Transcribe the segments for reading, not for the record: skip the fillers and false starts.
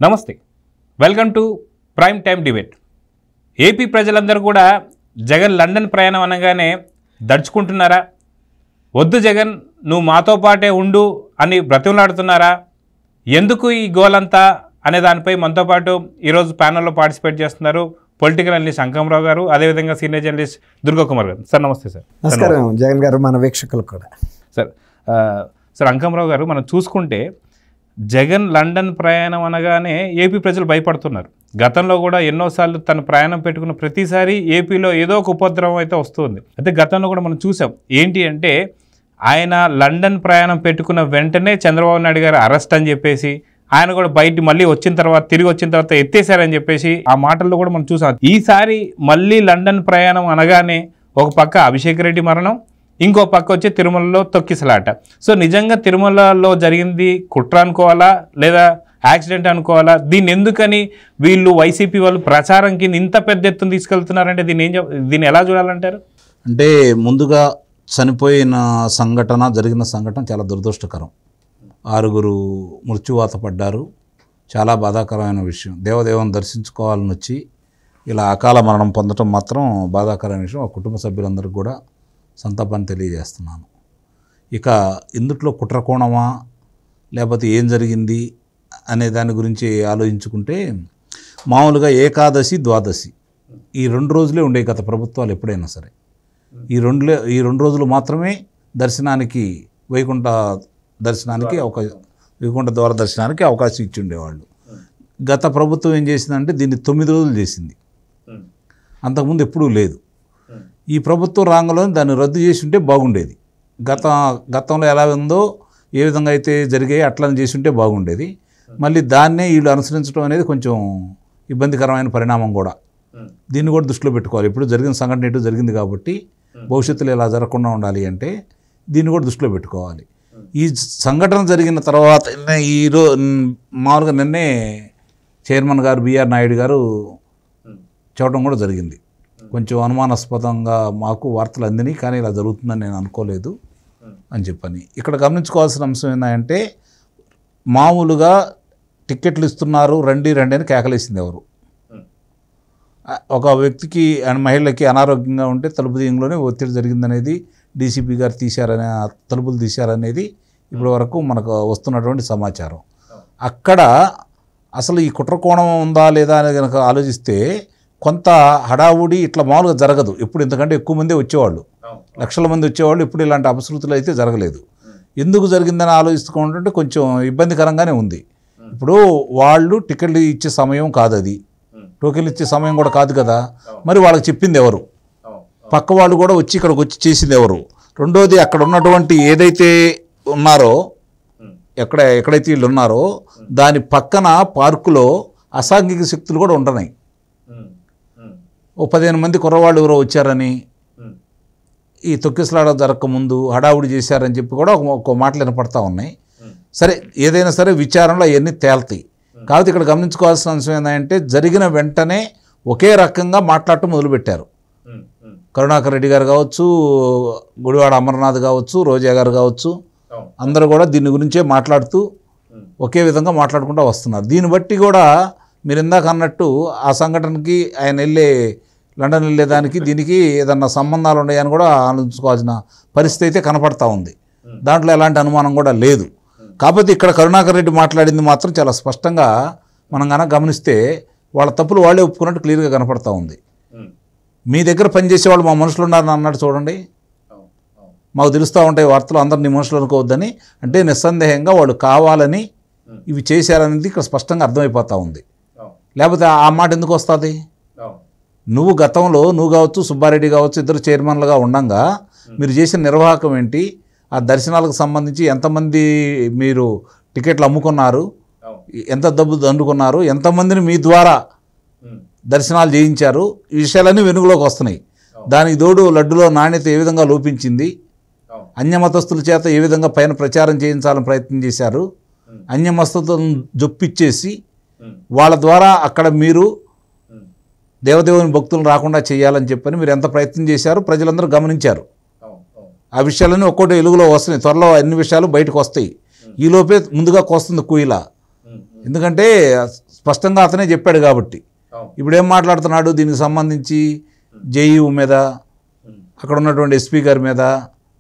నమస్తే, welcome to prime time debate. AP ప్రజలందరూ కూడా జగన్ లండన్ ప్రయాణం అనగానే దడుచుకుంటున్నారా? వద్దు జగన్, నువ్వు మాతో పాటే ఉండు అని బ్రతిమలాడుతున్నారా? ఎందుకు ఈ గోలంతా అనే దానిపై మనతో పాటు ఈరోజు ప్యానల్లో పార్టిసిపేట్ చేస్తున్నారు పొలిటికల్ అనలిస్ట్ అంకమరావు గారు, అదేవిధంగా సీనియర్ జర్నలిస్ట్ దుర్గా కుమార్ గారు. సార్ నమస్తే. సార్ నమస్కారం జగన్ గారు, మన వీక్షకులు కూడా. సార్ అంకమరావు గారు, మనం చూసుకుంటే జగన్ లండన్ ప్రయాణం అనగానే ఏపీ ప్రజలు భయపడుతున్నారు. గతంలో కూడా ఎన్నోసార్లు తన ప్రయాణం పెట్టుకున్న ప్రతిసారి ఏపీలో ఏదో ఒక ఉపద్రవం అయితే వస్తుంది. అయితే గతంలో కూడా మనం చూసాం. ఏంటి అంటే ఆయన లండన్ ప్రయాణం పెట్టుకున్న వెంటనే చంద్రబాబు నాయుడు గారు అరెస్ట్ అని చెప్పేసి, ఆయన కూడా బయట మళ్ళీ తిరిగి వచ్చిన తర్వాత ఎత్తేసారని చెప్పేసి ఆ మాటల్లో కూడా మనం చూసాం. ఈసారి మళ్ళీ లండన్ ప్రయాణం అనగానే ఒక పక్క అభిషేక్ రెడ్డి మరణం, ఇంకో పక్క వచ్చి తిరుమలలో తొక్కిసలాట. సో నిజంగా తిరుమలలో జరిగింది కుట్ర అనుకోవాలా లేదా యాక్సిడెంట్ అనుకోవాలా? దీన్ని ఎందుకని వీళ్ళు వైసీపీ వాళ్ళు ప్రచారం కింద ఇంత పెద్ద ఎత్తున తీసుకెళ్తున్నారంటే దీన్ని ఎలా చూడాలంటారు? అంటే ముందుగా చనిపోయిన జరిగిన సంఘటన చాలా దురదృష్టకరం. 6 మృత్యువాత పడ్డారు. చాలా బాధాకరమైన విషయం. దేవదేవుని దర్శించుకోవాలని వచ్చి ఇలా అకాల మరణం పొందడం మాత్రం బాధాకరమైన విషయం. ఆ కుటుంబ సభ్యులందరికీ కూడా సంతాపాన్ని తెలియజేస్తున్నాను. ఇక ఇందుట్లో కుట్రకోణమా లేకపోతే ఏం జరిగింది అనే దాని గురించి ఆలోచించుకుంటే, మామూలుగా ఏకాదశి ద్వాదశి ఈ 2 రోజులే ఉండే గత ప్రభుత్వాలు ఎప్పుడైనా సరే. ఈ రెండు రోజులు మాత్రమే దర్శనానికి, వైకుంఠ ద్వార దర్శనానికి అవకాశం ఇచ్చి ఉండేవాళ్ళు. గత ప్రభుత్వం ఏం చేసిందంటే దీన్ని 9 రోజులు చేసింది. అంతకుముందు ఎప్పుడూ లేదు. ఈ ప్రభుత్వం రాంగంలో దాన్ని రద్దు చేసి ఉంటే బాగుండేది. గతంలో ఎలా ఉందో, ఏ విధంగా అయితే జరిగాయి అట్లని చేసి ఉంటే బాగుండేది. మళ్ళీ దాన్నే వీళ్ళు అనుసరించడం అనేది కొంచెం ఇబ్బందికరమైన పరిణామం కూడా. దీన్ని కూడా దృష్టిలో పెట్టుకోవాలి. ఇప్పుడు జరిగిన సంఘటన ఎటు జరిగింది కాబట్టి భవిష్యత్తులో ఇలా జరగకుండా ఉండాలి అంటే దీన్ని కూడా దృష్టిలో పెట్టుకోవాలి. ఈ సంఘటన జరిగిన తర్వాత మామూలుగా నిన్నే చైర్మన్ గారు బిఆర్ నాయుడు గారు చెప్పడం కూడా జరిగింది. కొంచెం అనుమానాస్పదంగా మాకు వార్తలు అందినాయి, కానీ ఇలా జరుగుతుందని నేను అనుకోలేదు అని చెప్పని. ఇక్కడ గమనించుకోవాల్సిన అంశం ఏంటంటే, మామూలుగా టిక్కెట్లు ఇస్తున్నారు, రండి అని కేకలేసింది ఎవరు? ఒక వ్యక్తికి మహిళకి అనారోగ్యంగా ఉంటే తలుపు తీయంలోనే ఒత్తిడి జరిగిందనేది డీసీపీ గారు తలుపులు తీశారనేది ఇప్పటి వరకు మనకు వస్తున్నటువంటి సమాచారం. అక్కడ అసలు ఈ కుట్రకోణం ఉందా లేదా అనేది కనుక ఆలోచిస్తే కొంత హడావుడి ఇట్లా మామూలుగా జరగదు. ఇప్పుడు ఇంతకంటే ఎక్కువ మంది వచ్చేవాళ్ళు, లక్షల మంది వచ్చేవాళ్ళు. ఇప్పుడు ఇలాంటి అపశృతులు అయితే జరగలేదు. ఎందుకు జరిగిందని ఆలోచిస్తుంటే కొంచెం ఇబ్బందికరంగానే ఉంది. ఇప్పుడు వాళ్ళు టికెట్లు ఇచ్చే సమయం కాదు, అది టోకెన్లు ఇచ్చే సమయం కూడా కాదు కదా. మరి వాళ్ళకి చెప్పింది ఎవరు? పక్క వాళ్ళు కూడా ఇక్కడికి వచ్చి చేసింది ఎవరు? రెండోది, అక్కడ ఉన్నటువంటి ఏదైతే ఉన్నారో, ఎక్కడైతే వీళ్ళు ఉన్నారో దాని పక్కన పార్కులో అసాంఘిక శక్తులు కూడా ఉంటున్నాయి. ఓ 15 మంది కుర్రవాళ్ళు ఎవరో వచ్చారని, ఈ తొక్కిసలాట జరగకముందు హడావుడి చేశారని చెప్పి కూడా ఒక మాటలు వినపడతా ఉన్నాయి. సరే, ఏదైనా సరే విచారణలో అవన్నీ తేల్తాయి. కాబట్టి ఇక్కడ గమనించుకోవాల్సిన అంశం ఏంటంటే, జరిగిన వెంటనే ఒకే రకంగా మాట్లాడటం మొదలుపెట్టారు. కరుణాకర్ రెడ్డి గారు కావచ్చు, గుడివాడ అమర్నాథ్ కావచ్చు, రోజా గారు కావచ్చు, అందరూ కూడా దీని గురించే మాట్లాడుతూ ఒకే విధంగా మాట్లాడుకుంటూ వస్తున్నారు. దీన్ని బట్టి కూడా మీరు ఇందాక అన్నట్టు ఆ సంఘటనకి ఆయన లండన్ వెళ్ళేదానికి దీనికి ఏదన్నా సంబంధాలు ఉన్నాయని కూడా ఆలోచించుకోవాల్సిన పరిస్థితి అయితే కనపడతా ఉంది. దాంట్లో ఎలాంటి అనుమానం కూడా లేదు. కాకపోతే ఇక్కడ కరుణాకర్ రెడ్డి మాట్లాడింది మాత్రం చాలా స్పష్టంగా మనం కనుక గమనిస్తే వాళ్ళ తప్పులు వాళ్ళే ఒప్పుకున్నట్టు క్లియర్గా కనపడతా ఉంది. మీ దగ్గర పనిచేసే వాళ్ళు మా మనుషులు ఉన్నారని అన్నట్టు చూడండి. మాకు తెలుస్తూ ఉంటాయి వార్తలు, అందరినీ మనుషులు అనుకోవద్దని. అంటే నిస్సందేహంగా వాళ్ళు కావాలని ఇవి చేశారనేది ఇక్కడ స్పష్టంగా అర్థమైపోతూ ఉంది. లేకపోతే ఆ మాట ఎందుకు వస్తుంది? నువ్వు గతంలో నువ్వు కావచ్చు, సుబ్బారెడ్డి కావచ్చు, ఇద్దరు చైర్మన్లుగా ఉండంగా మీరు చేసిన నిర్వాహకం ఏంటి? ఆ దర్శనాలకు సంబంధించి ఎంతమంది మీరు టికెట్లు అమ్ముకున్నారు, ఎంత డబ్బు దండుకున్నారు, ఎంతమందిని మీ ద్వారా దర్శనాలు చేయించారు, ఈ విషయాలన్నీ వెనుకలోకి వస్తున్నాయి. దానికి తోడు లడ్డులో నాణ్యత ఏ విధంగా లోపించింది, అన్యమతస్థుల చేత ఏ విధంగా పైన ప్రచారం చేయించాలని ప్రయత్నం చేశారు, అన్యమతస్థులను జొప్పిచ్చేసి వాళ్ళ ద్వారా అక్కడ మీరు దేవదేవుని భక్తులను రాకుండా చేయాలని చెప్పని మీరు ఎంత ప్రయత్నం చేశారు ప్రజలందరూ గమనించారు. ఆ విషయాలన్నీ ఒక్కోటి వెలుగులో వస్తున్నాయి. త్వరలో అన్ని విషయాలు బయటకు వస్తాయి. ఈలోపే ముందుగా కోస్తుంది కుయిల. ఎందుకంటే స్పష్టంగా అతనే చెప్పాడు కాబట్టి ఇప్పుడు ఏం మాట్లాడుతున్నాడు దీనికి సంబంధించి జేఈఓ మీద, అక్కడ ఉన్నటువంటి ఎస్పీ గారి మీద,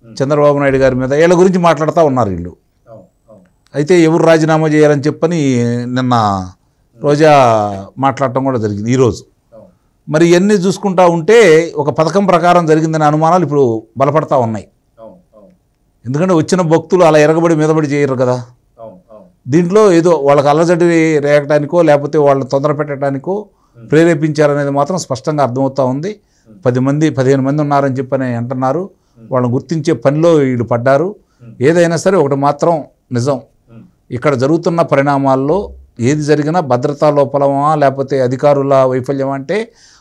చంద్రబాబు నాయుడు గారి మీద, వీళ్ళ గురించి మాట్లాడుతూ ఉన్నారు వీళ్ళు. అయితే ఎవరు రాజీనామా చేయాలని చెప్పని నిన్న రోజా మాట్లాడటం కూడా జరిగింది ఈరోజు. మరి ఇవన్నీ చూసుకుంటా ఉంటే ఒక పథకం ప్రకారం జరిగిందనే అనుమానాలు ఇప్పుడు బలపడతా ఉన్నాయి. ఎందుకంటే వచ్చిన భక్తులు అలా ఎరగబడి మీదబడి చేయరు కదా. దీంట్లో ఏదో వాళ్ళకి అల్లజడి రేగటానికో లేకపోతే వాళ్ళని తొందర పెట్టడానికో ప్రేరేపించారనేది మాత్రం స్పష్టంగా అర్థమవుతూ ఉంది. 15 మంది ఉన్నారని చెప్పని అంటున్నారు. వాళ్ళని గుర్తించే పనిలో వీళ్ళు పడ్డారు. ఏదైనా సరే ఒకటి మాత్రం నిజం, ఇక్కడ జరుగుతున్న పరిణామాల్లో ఏది జరిగినా భద్రతా లోపలమా లేకపోతే అధికారుల వైఫల్యమా అంటే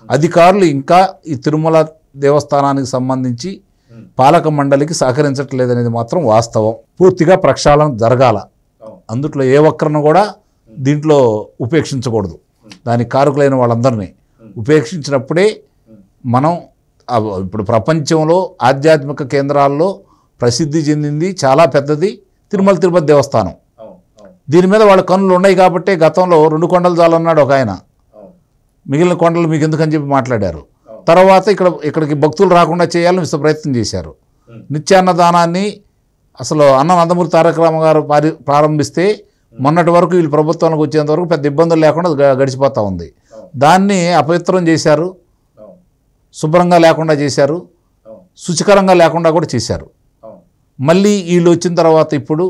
అధికారులు ఇంకా ఈ తిరుమల దేవస్థానానికి సంబంధించి పాలక మండలికి సహకరించట్లేదనేది మాత్రం వాస్తవం. పూర్తిగా ప్రక్షాళన జరగాల. అందుట్లో ఏ ఒక్కరిని కూడా దీంట్లో ఉపేక్షించకూడదు. దానికి కారకులైన వాళ్ళందరినీ ఉపేక్షించినప్పుడే మనం ఇప్పుడు ప్రపంచంలో ఆధ్యాత్మిక కేంద్రాల్లో ప్రసిద్ధి చెందింది చాలా పెద్దది తిరుపతి దేవస్థానం. దీని మీద వాళ్ళ కన్నులు ఉన్నాయి కాబట్టి గతంలో 2 కొండలు చాలన్నాడు ఒక ఆయన, మిగిలిన కొండలు మీకు ఎందుకని చెప్పి మాట్లాడారు. తర్వాత ఇక్కడికి భక్తులు రాకుండా చేయాలని విశ్వ ప్రయత్నం చేశారు. నిత్యాన్నదానాన్ని అసలు నందమూరి తారక రామారావు గారు ప్రారంభిస్తే మొన్నటి వరకు వీళ్ళు ప్రభుత్వానికి వచ్చేంత వరకు పెద్ద ఇబ్బందులు లేకుండా గడిచిపోతూ ఉంది. దాన్ని అపవిత్రం చేశారు, శుభ్రంగా లేకుండా చేశారు, శుచికరంగా లేకుండా కూడా చేశారు. మళ్ళీ వీళ్ళు వచ్చిన తర్వాత ఇప్పుడు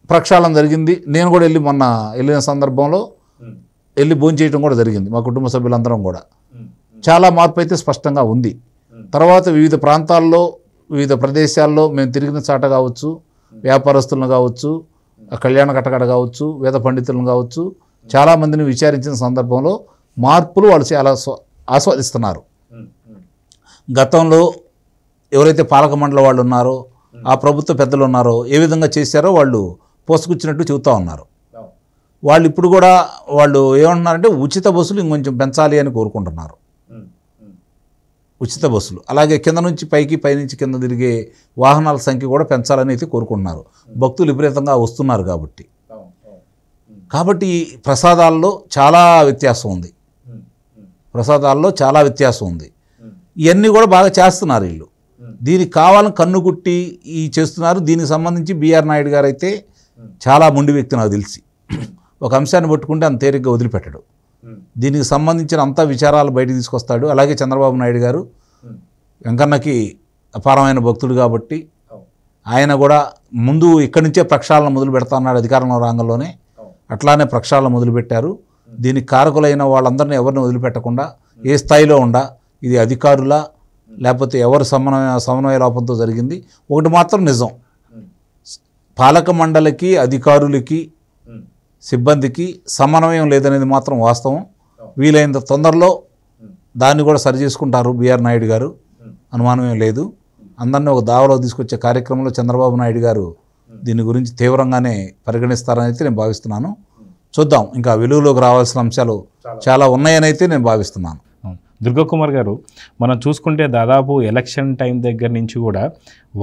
ప్రక్షాళన జరిగింది. నేను కూడా వెళ్ళిన సందర్భంలో వెళ్ళి భోంచేయటం కూడా జరిగింది. మా కుటుంబ సభ్యులందరం కూడా చాలా మార్పు అయితే స్పష్టంగా ఉంది. తర్వాత వివిధ ప్రాంతాల్లో వివిధ ప్రదేశాల్లో మేము తిరిగిన చాట కావచ్చు, వ్యాపారస్తులను కావచ్చు, కళ్యాణ కట్టకడ కావచ్చు, వేద పండితులను కావచ్చు, చాలామందిని విచారించిన సందర్భంలో మార్పులు వాళ్ళు చాలా ఆస్వాదిస్తున్నారు. గతంలో ఎవరైతే పాలక మండలి వాళ్ళు ఉన్నారో, ఆ ప్రభుత్వ పెద్దలు ఉన్నారో ఏ విధంగా చేశారో వాళ్ళు పోసుకొచ్చినట్టు చెబుతూ ఉన్నారు. వాళ్ళు ఇప్పుడు కూడా వాళ్ళు ఏమంటున్నారంటే ఉచిత బస్సులు ఇంకొంచెం పెంచాలి అని కోరుకుంటున్నారు. ఉచిత బస్సులు అలాగే కింద నుంచి పైకి, పైనుంచి కింద తిరిగే వాహనాల సంఖ్య కూడా పెంచాలని అయితే కోరుకుంటున్నారు. భక్తులు విపరీతంగా వస్తున్నారు కాబట్టి ప్రసాదాల్లో చాలా వ్యత్యాసం ఉంది. ఇవన్నీ కూడా బాగా చేస్తున్నారు వీళ్ళు. దీనికి కావాలని కన్నుగుట్టి చేస్తున్నారు. దీనికి సంబంధించి బిఆర్ నాయుడు గారు అయితే చాలా మొండి వ్యక్తి నాకు తెలిసి. ఒక అంశాన్ని పట్టుకుంటే అంత తేలిగ్గా వదిలిపెట్టడు. దీనికి సంబంధించిన అంతా విచారాలు బయటకు తీసుకొస్తాడు. అలాగే చంద్రబాబు నాయుడు గారు వెంకన్నకి అపారమైన భక్తుడు కాబట్టి ఆయన కూడా ముందు ఇక్కడి నుంచే ప్రక్షాళన మొదలు పెడతా ఉన్నాడు. అధికారంలో రాంగంలోనే అట్లానే ప్రక్షాళన మొదలుపెట్టారు. దీనికి కారకులైన వాళ్ళందరినీ ఎవరిని వదిలిపెట్టకుండా ఏ స్థాయిలో ఇది అధికారుల లేకపోతే ఎవరు సమన్వయ లోపంతో జరిగింది. ఒకటి మాత్రం నిజం, పాలక మండలికి, అధికారులకి, సిబ్బందికి సమన్వయం లేదనేది మాత్రం వాస్తవం. వీలైనంత తొందరలో దాన్ని కూడా సరి చేసుకుంటారు బిఆర్ నాయుడు గారు, అనుమానమే లేదు. అందరినీ ఒక దావలో తీసుకొచ్చే కార్యక్రమంలో చంద్రబాబు నాయుడు గారు దీని గురించి తీవ్రంగానే పరిగణిస్తారని అయితే నేను భావిస్తున్నాను. చూద్దాం, ఇంకా వెలుగులోకి రావాల్సిన అంశాలు చాలా ఉన్నాయని అయితే నేను భావిస్తున్నాను. దుర్గాకుమార్ గారు, మనం చూసుకుంటే దాదాపు ఎలక్షన్ టైం దగ్గర నుంచి కూడా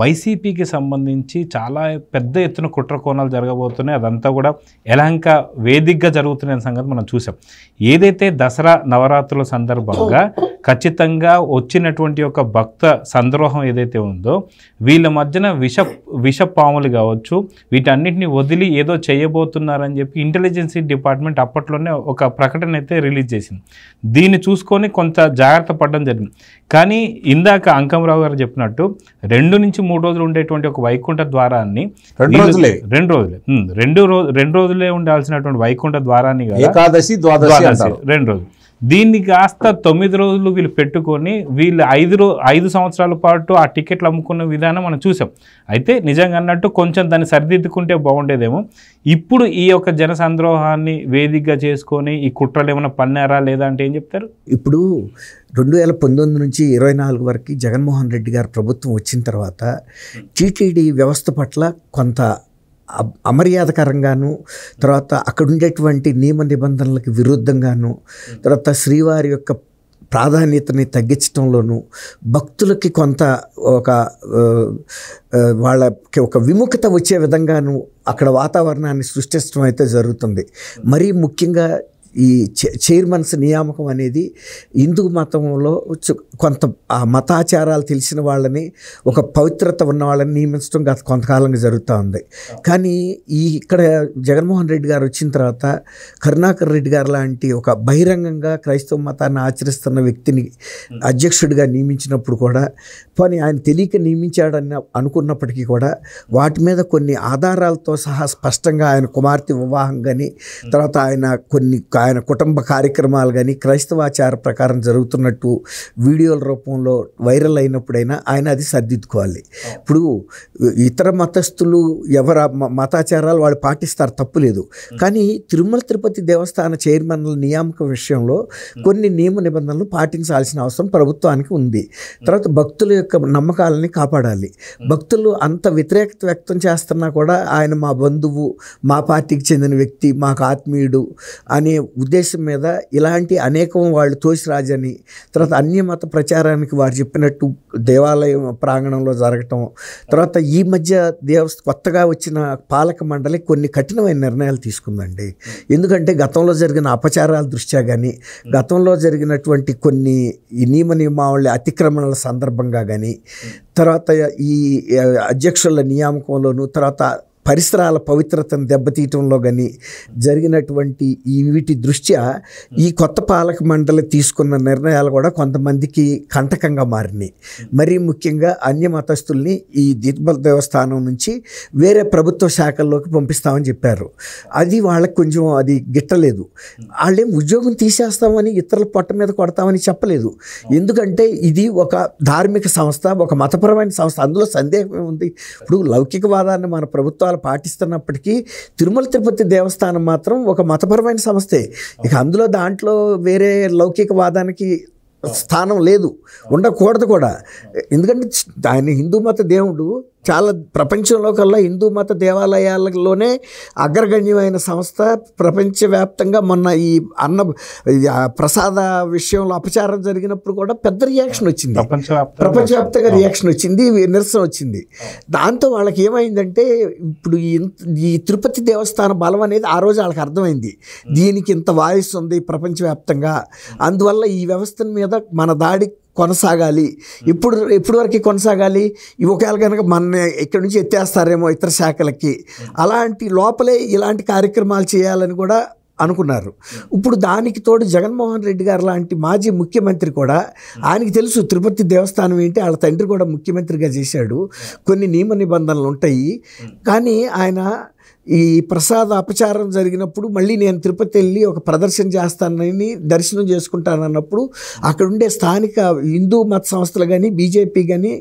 వైసీపీకి సంబంధించి చాలా పెద్ద ఎత్తున కుట్ర కోణాలు జరగబోతున్నాయి. అదంతా కూడా యలహంక వేదికగా జరుగుతున్న సంగతి మనం చూసాం. ఏదైతే దసరా నవరాత్రుల సందర్భంగా ఖచ్చితంగా వచ్చినటువంటి ఒక భక్త సంద్రోహం ఏదైతే ఉందో వీళ్ళ మధ్యన విష పాములు కావచ్చు, వీటన్నిటిని వదిలి ఏదో చేయబోతున్నారని చెప్పి ఇంటెలిజెన్సీ డిపార్ట్మెంట్ అప్పట్లోనే ఒక ప్రకటన అయితే రిలీజ్ చేసింది. దీన్ని చూసుకొని కొంత జాగ్రత్త పడడం జరిగింది. కానీ ఇందాక అంకంరావు గారు చెప్పినట్టు 2 నుంచి 3 రోజులు ఉండేటువంటి ఒక వైకుంఠ ద్వారాన్ని 2 రోజులే ఉండాల్సినటువంటి వైకుంఠ ద్వారాన్ని ఏకాదశి, ద్వాదశి 2 రోజులు, దీన్ని కాస్త 9 రోజులు వీళ్ళు పెట్టుకొని వీళ్ళు 5 సంవత్సరాల పాటు ఆ టికెట్లు అమ్ముకున్న విధానం మనం చూసాం. అయితే నిజంగా అన్నట్టు కొంచెం దాన్ని సరిదిద్దుకుంటే బాగుండేదేమో. ఇప్పుడు ఈ యొక్క జన సంద్రోహాన్ని వేదికగా చేసుకొని ఈ కుట్రలు ఏమైనా పన్నారా లేదా అంటే ఏం చెప్తారు? ఇప్పుడు 2019 నుంచి 24 వరకు జగన్మోహన్ రెడ్డి గారు ప్రభుత్వం వచ్చిన తర్వాత టీటీడీ వ్యవస్థ పట్ల కొంత అమర్యాదకరంగాను, తర్వాత అక్కడ ఉండేటువంటి నియమ నిబంధనలకు విరుద్ధంగాను, తర్వాత శ్రీవారి యొక్క ప్రాధాన్యతని తగ్గించడంలోనూ భక్తులకి కొంత వాళ్ళకి ఒక విముఖత వచ్చే విధంగాను అక్కడ వాతావరణాన్ని సృష్టించడం అయితే జరుగుతుంది. మరీ ముఖ్యంగా ఈ చైర్మన్స్ నియామకం అనేది హిందూ మతంలో కొంత ఆ మతాచారాలు తెలిసిన వాళ్ళని, ఒక పవిత్రత ఉన్న వాళ్ళని నియమించడం గత కొంతకాలంగా జరుగుతూ ఉంది. కానీ ఇక్కడ జగన్మోహన్ రెడ్డి గారు వచ్చిన తర్వాత కరుణాకర్ రెడ్డి గారు లాంటి ఒక బహిరంగంగా క్రైస్తవ మతాన్ని ఆచరిస్తున్న వ్యక్తిని అధ్యక్షుడిగా నియమించినప్పుడు కూడా, పోనీ ఆయన తెలియక నియమించాడని అనుకున్నప్పటికీ కూడా వాటి మీద కొన్ని ఆధారాలతో సహా స్పష్టంగా ఆయన కుమార్తె వివాహం కానీ, తర్వాత ఆయన కుటుంబ కార్యక్రమాలు కానీ క్రైస్తవాచార ప్రకారం జరుగుతున్నట్టు వీడియోల రూపంలో వైరల్ అయినప్పుడైనా ఆయన అది సర్దిద్దుకోవాలి. ఇప్పుడు ఇతర మతస్థులు మతాచారాలు వాళ్ళు పాటిస్తారు, తప్పులేదు. కానీ తిరుమల తిరుపతి దేవస్థాన చైర్మన్ల నియామక విషయంలో కొన్ని నియమ నిబంధనలు పాటించాల్సిన అవసరం ప్రభుత్వానికి ఉంది. తర్వాత భక్తుల యొక్క నమ్మకాలని కాపాడాలి. భక్తులు అంత వ్యతిరేకత వ్యక్తం చేస్తున్నా కూడా ఆయన మా బంధువు, మా పార్టీకి చెందిన వ్యక్తి, మాకు ఆత్మీయుడు అనే ఉద్దేశం మీద ఇలాంటి అనేకం వాళ్ళు తోసిరాజని, తర్వాత అన్యమత ప్రచారానికి వారు చెప్పినట్టు దేవాలయం ప్రాంగణంలో జరగటం, తర్వాత ఈ మధ్య కొత్తగా వచ్చిన పాలక మండలి కొన్ని కఠినమైన నిర్ణయాలు తీసుకుందండి. ఎందుకంటే గతంలో జరిగిన అపచారాల దృష్ట్యా కానీ, గతంలో జరిగినటువంటి కొన్ని నియమ నియమావళి అతిక్రమణల సందర్భంగా కానీ, తర్వాత ఈ అధ్యక్షుల నియామకంలోనూ, తర్వాత పరిసరాల పవిత్రతను దెబ్బతీయటంలో కానీ జరిగినటువంటి వీటి దృష్ట్యా ఈ కొత్త పాలక మండలి తీసుకున్న నిర్ణయాలు కూడా కొంతమందికి కంటకంగా మారినాయి. మరీ ముఖ్యంగా అన్య మతస్థుల్ని ఈ తిరుమల దేవస్థానం నుంచి వేరే ప్రభుత్వ శాఖల్లోకి పంపిస్తామని చెప్పారు. అది వాళ్ళకి కొంచెం అది గిట్టలేదు. వాళ్ళేం ఉద్యోగం తీసేస్తామని, ఇతరుల పొట్ట మీద కొడతామని చెప్పలేదు. ఎందుకంటే ఇది ఒక ధార్మిక సంస్థ, ఒక మతపరమైన సంస్థ, అందులో సందేహం ఉంది. ఇప్పుడు లౌకికవాదాన్ని మన ప్రభుత్వాలు పాటిస్తున్నప్పటికీ తిరుమల తిరుపతి దేవస్థానం మాత్రం ఒక మతపరమైన సంస్థే. ఇక అందులో దాంట్లో వేరే లౌకికవాదానికి స్థానం లేదు, ఉండకూడదు కూడా. ఎందుకంటే ఆయన హిందూ మత దేవుడు చాలా ప్రపంచంలో కల్లా హిందూ మత దేవాలయాలలోనే అగ్రగణ్యమైన సంస్థ. ప్రపంచవ్యాప్తంగా మొన్న ఈ ప్రసాద విషయంలో అపచారం జరిగినప్పుడు కూడా పెద్ద రియాక్షన్ వచ్చింది, ప్రపంచవ్యాప్తంగా రియాక్షన్ వచ్చింది, నిరసన వచ్చింది. దాంతో వాళ్ళకి ఏమైందంటే ఇప్పుడు ఈ తిరుపతి దేవస్థాన బలం అనేది ఆ రోజు వాళ్ళకి అర్థమైంది. దీనికి ఇంత వాయిస్ ఉంది ప్రపంచవ్యాప్తంగా, అందువల్ల ఈ వ్యవస్థ మీద మన దాడి కొనసాగాలి. ఎప్పుడు వరకు కొనసాగాలి? ఒకవేళ కనుక మన ఇక్కడి నుంచి ఎత్తేస్తారేమో ఇతర శాఖలకి, అలాంటి లోపలే ఇలాంటి కార్యక్రమాలు చేయాలని కూడా అనుకున్నారు. ఇప్పుడు దానికి తోడు జగన్మోహన్ రెడ్డి గారు లాంటి మాజీ ముఖ్యమంత్రి కూడా, ఆయనకి తెలుసు తిరుపతి దేవస్థానం ఏంటి, వాళ్ళ తండ్రి కూడా ముఖ్యమంత్రిగా చేశాడు, కొన్ని నియమ నిబంధనలు ఉంటాయి. కానీ ఆయన ఈ ప్రసాద అపచారం జరిగినప్పుడు మళ్ళీ నేను తిరుపతి వెళ్ళి ఒక ప్రదర్శన చేస్తానని, దర్శనం చేసుకుంటానన్నప్పుడు అక్కడ ఉండే స్థానిక హిందూ మత సంస్థలు కానీ, బీజేపీ కానీ,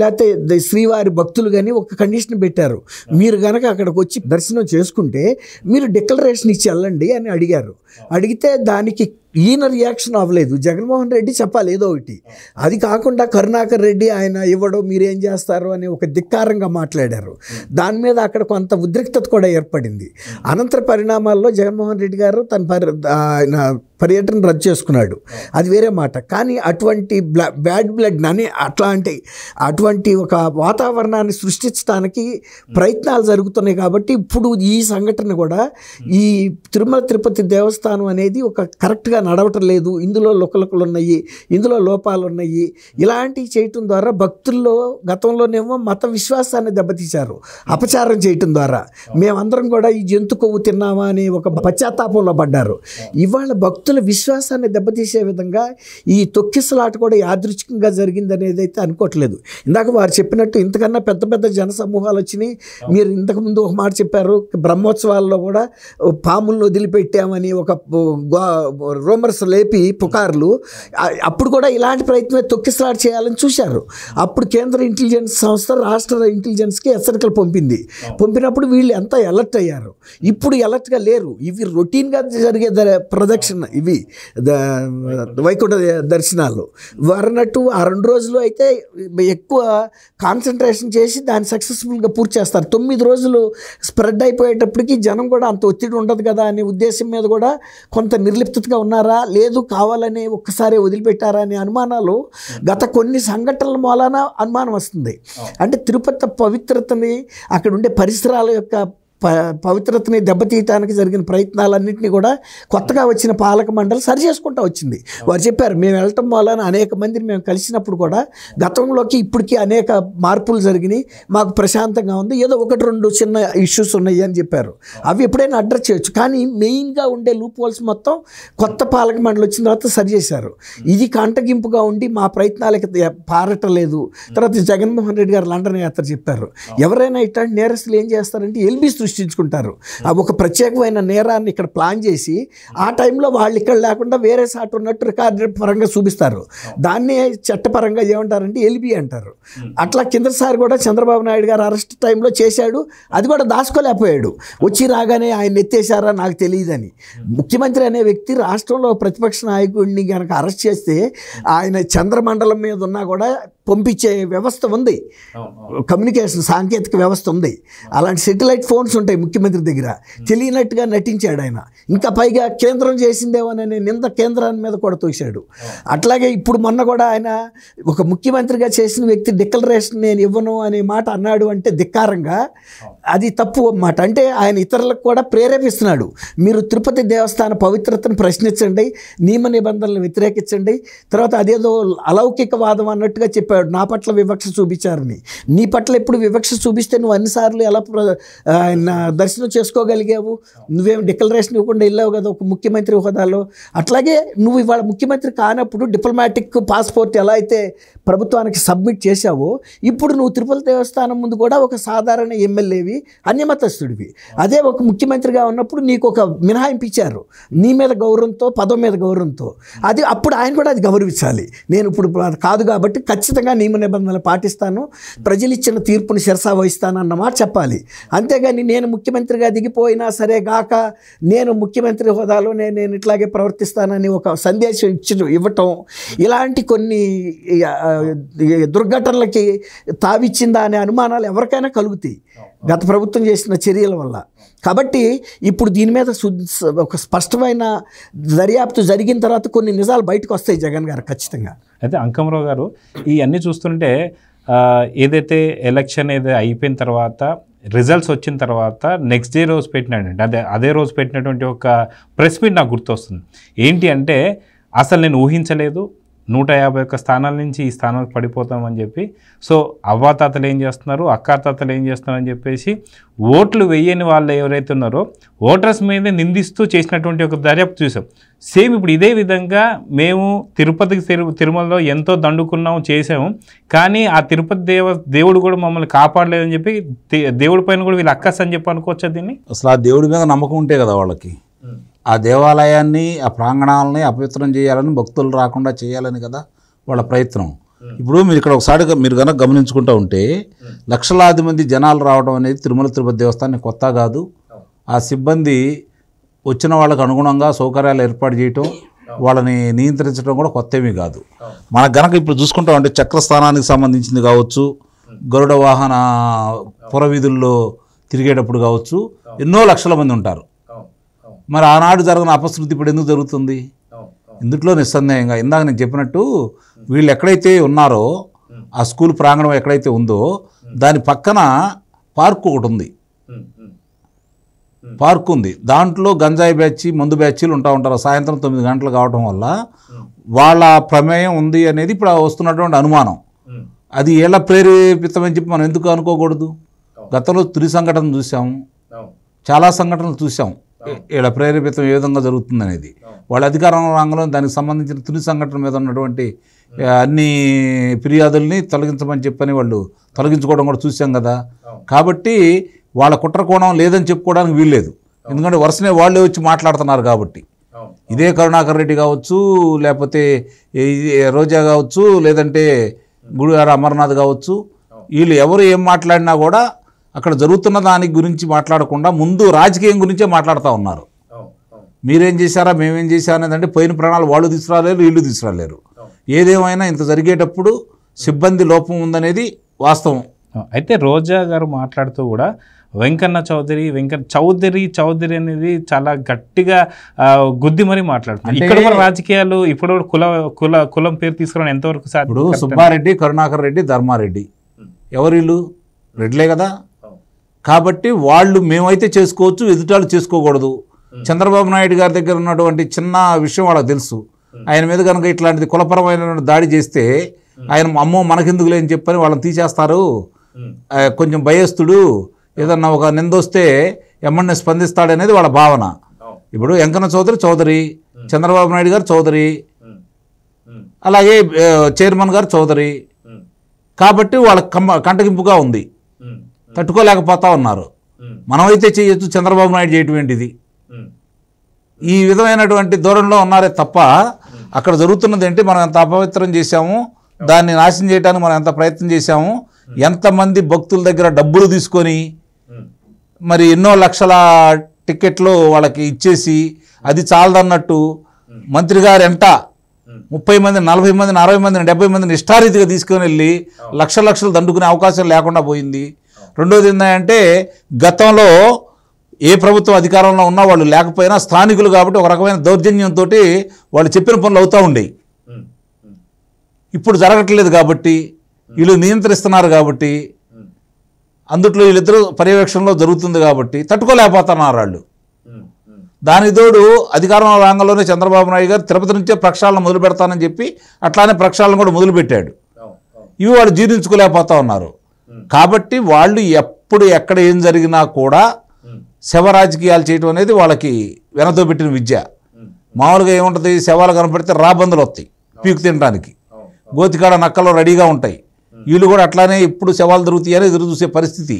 లేకపోతే శ్రీవారి భక్తులు కానీ ఒక కండిషన్ పెట్టారు. మీరు కనుక అక్కడికి వచ్చి దర్శనం చేసుకుంటే మీరు డిక్లరేషన్ ఇచ్చి వెళ్ళండి అని అడిగారు. అడిగితే దానికి ఈయన రియాక్షన్ అవ్వలేదు. జగన్మోహన్ రెడ్డి చెప్పాలి ఏదో ఒకటి. అది కాకుండా కరుణాకర్ రెడ్డి ఆయన ఇవ్వడో మీరేం చేస్తారు అని ఒక ధిక్కారంగా మాట్లాడారు. దాని మీద అక్కడ కొంత ఉద్రిక్తత కూడా ఏర్పడింది. అనంతర పరిణామాల్లో జగన్మోహన్ రెడ్డి గారు ఆయన పర్యటన రద్దు చేసుకున్నాడు, అది వేరే మాట. కానీ అటువంటి బ్యాడ్ బ్లడ్ అని అటువంటి ఒక వాతావరణాన్ని సృష్టించడానికి ప్రయత్నాలు జరుగుతున్నాయి. కాబట్టి ఇప్పుడు ఈ సంఘటన కూడా, ఈ తిరుమల తిరుపతి దేవస్థానం అనేది ఒక కరెక్ట్గా నడవటం లేదు, ఇందులో లుకలుకలు ఉన్నాయి, ఇందులో లోపాలు ఉన్నాయి. ఇలాంటివి చేయటం ద్వారా భక్తుల్లో గతంలోనేమో మత విశ్వాసాన్ని దెబ్బతీశారు అపచారం చేయటం ద్వారా. మేమందరం కూడా ఈ జంతు కొవ్వు తిన్నామా అని ఒక పశ్చాత్తాపంలో పడ్డారు. ఇవాళ భక్తుల విశ్వాసాన్ని దెబ్బతీసే విధంగా ఈ తొక్కిసలాట కూడా యాదృచ్ఛికంగా జరిగింది అనేది అయితే అనుకోవట్లేదు. ఇందాక వారు చెప్పినట్టు ఇంతకన్నా పెద్ద పెద్ద జన సమూహాలు వచ్చినాయి. మీరు ఇంతకుముందు ఒక మాట చెప్పారు, బ్రహ్మోత్సవాల్లో కూడా పాములను వదిలిపెట్టామని ఒక రూమర్స్ లేపి పుకార్లు. అప్పుడు కూడా ఇలాంటి ప్రయత్నమే తొక్కిసలాట చేయాలని చూశారు. అప్పుడు కేంద్ర ఇంటెలిజెన్స్ సంస్థ రాష్ట్ర ఇంటెలిజెన్స్కి హెచ్చరికలు పంపినప్పుడు వీళ్ళు ఎంత అలర్ట్ అయ్యారు. ఇప్పుడు అలర్ట్గా లేరు. ఇవి రొటీన్గా జరిగే ప్రదక్షిణ, ఇవి వైకుంఠ దర్శనాలు వారన్నట్టు ఆ 2 రోజులు అయితే ఎక్కువ కాన్సన్ట్రేషన్ చేసి దాన్ని సక్సెస్ఫుల్గా పూర్తి చేస్తారు. 9 రోజులు స్ప్రెడ్ అయిపోయేటప్పటికి జనం కూడా అంత ఒత్తిడి ఉండదు కదా అనే ఉద్దేశం మీద కూడా కొంత నిర్లిప్తగా ఉన్నారా, లేదు కావాలని ఒక్కసారి వదిలిపెట్టారా అనే అనుమానాలు గత కొన్ని సంఘటనల మూలాన అనుమానం వస్తుంది. అంటే తిరుపతి పవిత్రతని, అక్కడ ఉండే పరిసరాల యొక్క పవిత్రతని దెబ్బతీయటానికి జరిగిన ప్రయత్నాలన్నింటినీ కూడా కొత్తగా వచ్చిన పాలక మండలి సరి చేసుకుంటూ వచ్చింది. వారు చెప్పారు, మేము వెళ్ళటం వలన అనేక మందిని మేము కలిసినప్పుడు కూడా గతంలోకి ఇప్పటికీ అనేక మార్పులు జరిగినాయి, మాకు ప్రశాంతంగా ఉంది, ఏదో 1-2 చిన్న ఇష్యూస్ ఉన్నాయి అని చెప్పారు. అవి ఎప్పుడైనా అడ్రస్ చేయొచ్చు. కానీ మెయిన్గా ఉండే లూప్ హోల్స్ మొత్తం కొత్త పాలక మండలి వచ్చిన తర్వాత సరి చేశారు. ఇది కంటగింపుగా ఉండి మా ప్రయత్నాలకి పారటలేదు. తర్వాత జగన్మోహన్ రెడ్డి గారు లండన్ యాత్ర చెప్పారు. ఎవరైనా ఇట్లాంటి నేరస్తులు ఏం చేస్తారంటే ఎల్బీ సృష్టించుకుంటారు. ఒక ప్రత్యేకమైన నేరాన్ని ఇక్కడ ప్లాన్ చేసి ఆ టైంలో వాళ్ళు ఇక్కడ లేకుండా వేరే సాట్ ఉన్నట్టు రికార్డు పరంగా చూపిస్తారు. దాన్ని చట్టపరంగా ఏమంటారంటే ఎల్బీ అంటారు. అట్లా కిందసారి కూడా చంద్రబాబు నాయుడు గారు అరెస్ట్ టైంలో చేశాడు. అది కూడా దాచుకోలేకపోయాడు. వచ్చి రాగానే ఆయన ఎత్తేసారా నాకు తెలియదని. ముఖ్యమంత్రి అనే వ్యక్తి రాష్ట్రంలో ప్రతిపక్ష నాయకుడిని కనుక అరెస్ట్ చేస్తే ఆయన చంద్రమండలం మీద ఉన్నా కూడా పంపించే వ్యవస్థ ఉంది, కమ్యూనికేషన్ సాంకేతిక వ్యవస్థ ఉంది. అలాంటి సెటిలైట్ ఫోన్స్ ఉంటాయి ముఖ్యమంత్రి దగ్గర. తెలియనట్టుగా నటించాడు ఆయన. ఇంకా పైగా కేంద్రం చేసిందేమోననే నింద కేంద్రాన్ని మీద కూడా తోశాడు. అట్లాగే ఇప్పుడు మొన్న కూడా ఆయన ఒక ముఖ్యమంత్రిగా చేసిన వ్యక్తి డిక్లరేషన్ నేను ఇవ్వను అనే మాట అన్నాడు అంటే ధిక్కారంగా, అది తప్పు మాట. అంటే ఆయన ఇతరులకు కూడా ప్రేరేపిస్తున్నాడు. మీరు తిరుపతి దేవస్థాన పవిత్రతను ప్రశ్నించండి, నియమ నిబంధనలను వ్యతిరేకించండి, తర్వాత అదేదో అలౌకికవాదం అన్నట్టుగా చెప్పాడు. నా పట్ల వివక్ష చూపించారని. నీ పట్ల ఎప్పుడు వివక్ష చూపిస్తే నువ్వు అన్నిసార్లు ఎలా దర్శనం చేసుకోగలిగావు? నువ్వేం డిక్లరేషన్ ఇవ్వకుండా వెళ్ళావు కదా ఒక ముఖ్యమంత్రి హోదాలో. అట్లాగే నువ్వు ఇవాళ ముఖ్యమంత్రి కానప్పుడు డిప్లొమాటిక్ పాస్పోర్ట్ ఎలా అయితే ప్రభుత్వానికి సబ్మిట్ చేశావో, ఇప్పుడు నువ్వు తిరుపతి దేవస్థానం ముందు కూడా ఒక సాధారణ ఎమ్మెల్యేవి, అన్యమతస్తుడివి. అదే ఒక ముఖ్యమంత్రిగా ఉన్నప్పుడు నీకు ఒక మినహాయింపు ఇచ్చారు, నీ మీద గౌరవంతో, పదం మీద గౌరవంతో. అది అప్పుడు ఆయన కూడా అది గౌరవించాలి. నేను ఇప్పుడు కాదు కాబట్టి ఖచ్చితంగా నియమ నిబంధనలు పాటిస్తాను, ప్రజలు ఇచ్చిన తీర్పుని శిరసా వహిస్తాను అన్నమాట చెప్పాలి. అంతేగాని నేను ముఖ్యమంత్రిగా దిగిపోయినా సరే గాక నేను ముఖ్యమంత్రి హోదాలో నేను ఇట్లాగే ప్రవర్తిస్తానని ఒక సందేశం ఇవ్వటం, ఇలాంటి కొన్ని దుర్ఘటనలకి తావిచ్చిందా అనే అనుమానాలు ఎవరికైనా కలుగుతాయి గత ప్రభుత్వం చేసిన చర్యల వల్ల. కాబట్టి ఇప్పుడు దీని మీద ఒక స్పష్టమైన దర్యాప్తు జరిగిన తర్వాత కొన్ని నిజాలు బయటకు వస్తాయి జగన్ గారు ఖచ్చితంగా. అయితే అంకమరావు గారు, ఇవన్నీ చూస్తుంటే ఏదైతే ఎలక్షన్ ఏదైతే అయిపోయిన తర్వాత రిజల్ట్స్ వచ్చిన తర్వాత నెక్స్ట్ డే రోజు పెట్టినాడండి, అదే రోజు పెట్టినటువంటి ఒక ప్రెస్ మీట్ నాకు గుర్తొస్తుంది. ఏంటి అంటే, అసలు నేను ఊహించలేదు 151 స్థానాల నుంచి ఈ స్థానాలకు పడిపోతామని చెప్పి. సో అవ్వాతాతలు ఏం చేస్తున్నారు, అక్కాతాతలు ఏం చేస్తున్నారు అని చెప్పేసి ఓట్లు వేయని వాళ్ళు ఎవరైతే ఉన్నారో ఓటర్స్ మీదే నిందిస్తూ చేసినటువంటి ఒక దర్యాప్తు చూసాం. సేమ్ ఇప్పుడు ఇదే విధంగా మేము తిరుమలలో ఎంతో దండుకున్నాము, చేసాము, కానీ ఆ తిరుపతి దేవుడు కూడా మమ్మల్ని కాపాడలేదని చెప్పి దేవుడి పైన కూడా వీళ్ళు అక్కస్ అని చెప్పి అనుకోవచ్చా దీన్ని? అసలు ఆ దేవుడి మీద నమ్మకం ఉంటే కదా వాళ్ళకి, ఆ దేవాలయాన్ని, ఆ ప్రాంగణాలని అపవిత్రం చేయాలని, భక్తులు రాకుండా చేయాలని కదా వాళ్ళ ప్రయత్నం. ఇప్పుడు మీరు ఇక్కడ ఒకసారి మీరు కనుక గమనించుకుంటూ ఉంటే లక్షలాది మంది జనాలు రావడం అనేది తిరుపతి దేవస్థానం కొత్త కాదు. ఆ సిబ్బంది వచ్చిన వాళ్ళకు అనుగుణంగా సౌకర్యాలు ఏర్పాటు చేయటం, వాళ్ళని నియంత్రించడం కూడా కొత్త ఏమీ కాదు. మనకు గనక ఇప్పుడు చూసుకుంటాం అంటే చక్రస్థానానికి సంబంధించింది కావచ్చు, గరుడ వాహన పురవీధుల్లో తిరిగేటప్పుడు కావచ్చు, ఎన్నో లక్షల మంది ఉంటారు. మరి ఆనాడు జరిగిన అపశృతి ఇప్పుడు ఎందుకు జరుగుతుంది? ఇందులో నిస్సందేహంగా ఇందాక నేను చెప్పినట్టు వీళ్ళు ఎక్కడైతే ఉన్నారో ఆ స్కూల్ ప్రాంగణం ఎక్కడైతే ఉందో దాని పక్కన పార్క్ ఒకటి ఉంది. పార్క్ ఉంది, దాంట్లో గంజాయి బ్యాచ్, మందు బ్యాచీలు ఉంటారు. సాయంత్రం 9 గంటలు కావడం వల్ల వాళ్ళ ప్రమేయం ఉంది అనేది ఇప్పుడు వస్తున్నటువంటి అనుమానం. అది ఎలా ప్రేరేపితమని చెప్పి మనం ఎందుకు అనుకోకూడదు? గతంలో తుది సంఘటన చూసాము, చాలా సంఘటనలు చూసాం ఇలా ప్రేరేపితం ఏ విధంగా జరుగుతుంది అనేది. వాళ్ళ అధికార రంగంలో దానికి సంబంధించిన తుది సంఘటన మీద ఉన్నటువంటి అన్ని ఫిర్యాదుల్ని తొలగించమని చెప్పని వాళ్ళు తొలగించుకోవడం కూడా చూసాం కదా. కాబట్టి వాళ్ళ కుట్ర కోణం లేదని చెప్పుకోవడానికి వీల్లేదు, ఎందుకంటే వరుసనే వాళ్ళే వచ్చి మాట్లాడుతున్నారు కాబట్టి. ఇదే కరుణాకర్ రెడ్డి కావచ్చు, లేకపోతే రోజా కావచ్చు, లేదంటే గుడివార అమర్నాథ్ కావచ్చు, వీళ్ళు ఎవరు ఏం మాట్లాడినా కూడా అక్కడ జరుగుతున్న దాని గురించి మాట్లాడకుండా ముందు రాజకీయం గురించే మాట్లాడుతూ ఉన్నారు. మీరేం చేశారా మేమేం చేశారా అనేదంటే పోయిన ప్రాణాలు వాళ్ళు తీసుకురాలేరు, వీళ్ళు తీసుకురాలేరు. ఏదేమైనా ఇంత జరిగేటప్పుడు సిబ్బంది లోపం ఉందనేది వాస్తవం. అయితే రోజా గారు మాట్లాడుతూ కూడా వెంకన్న చౌదరి అనేది చాలా గట్టిగా గుద్ది మరీ మాట్లాడుతున్నారు. ఇక్కడ మన రాజకీయాలు ఇప్పుడు కులం పేరు తీసుకురావడం ఎంతవరకు సాధ్యం? ఇప్పుడు సుబ్బారెడ్డి, కరుణాకర్ రెడ్డి, ధర్మారెడ్డి ఎవరు? వీళ్ళు రెడ్లే కదా. కాబట్టి వాళ్ళు మేమైతే చేసుకోవచ్చు, ఎదుటాళ్ళు చేసుకోకూడదు. చంద్రబాబు నాయుడు గారి దగ్గర ఉన్నటువంటి చిన్న విషయం వాళ్ళకి తెలుసు. ఆయన మీద కనుక ఇట్లాంటిది కులపరమైన దాడి చేస్తే ఆయన అమ్మో మనకెందుకులే అని చెప్పని వాళ్ళని తీసేస్తారు, కొంచెం భయస్తుడు, ఏదన్నా ఒక నిందొస్తే ఎమ్మడిని స్పందిస్తాడనేది వాళ్ళ భావన. ఇప్పుడు వెంకన్న చౌదరి, చంద్రబాబు నాయుడు గారు చౌదరి, అలాగే చైర్మన్ గారు చౌదరి. కాబట్టి వాళ్ళ కంటగింపుగా ఉంది, తట్టుకోలేకపోతా ఉన్నారు. మనమైతే చేయొచ్చు, చంద్రబాబు నాయుడు చేయటం ఏంటిది? ఈ విధమైనటువంటి ధోరణిలో ఉన్నారే తప్ప అక్కడ జరుగుతున్నది ఏంటి? మనం ఎంత అపవిత్రం చేశాము, దాన్ని నాశనం చేయడానికి మనం ఎంత ప్రయత్నం చేశాము, ఎంతమంది భక్తుల దగ్గర డబ్బులు తీసుకొని మరి ఎన్నో లక్షల టికెట్లు వాళ్ళకి ఇచ్చేసి అది చాలదన్నట్టు మంత్రి గారు ఎంట 30 మంది 40 మందిని 60 మందిని 70 మందిని ఇష్టారీతిగా తీసుకొని వెళ్ళి లక్షలు దండుకునే అవకాశం లేకుండా పోయింది. రెండోది ఏంటంటే గతంలో ఏ ప్రభుత్వం అధికారంలో ఉన్నా వాళ్ళు లేకపోయినా స్థానికులు కాబట్టి ఒక రకమైన దౌర్జన్యంతో వాళ్ళు చెప్పిన పనులు అవుతూ ఉండేవి. ఇప్పుడు జరగట్లేదు కాబట్టి, వీళ్ళు నియంత్రిస్తున్నారు కాబట్టి, అందుట్లో వీళ్ళిద్దరూ పర్యవేక్షణలో జరుగుతుంది కాబట్టి తట్టుకోలేకపోతున్నారు వాళ్ళు. దానికి తోడు అధికారంలో రంగంలోనే చంద్రబాబు నాయుడు గారు తిరుపతి నుంచే ప్రక్షాళన మొదలు పెడతానని చెప్పి అట్లానే ప్రక్షాళన కూడా మొదలుపెట్టాడు. ఇవి వాళ్ళు జీర్ణించుకోలేకపోతా ఉన్నారు. కాబట్టి వాళ్ళు ఎప్పుడు ఎక్కడ ఏం జరిగినా కూడా శవ రాజకీయాలు చేయటం అనేది వాళ్ళకి వెనతో పెట్టిన విద్య. మామూలుగా ఏముంటుంది, శవాలు కనపడితే రాబందులు వస్తాయి పీకు తినడానికి, గోతికాడ నక్కలు రెడీగా ఉంటాయి. వీళ్ళు కూడా అట్లానే ఎప్పుడు శవాలు దొరుకుతాయని ఎదురు చూసే పరిస్థితి.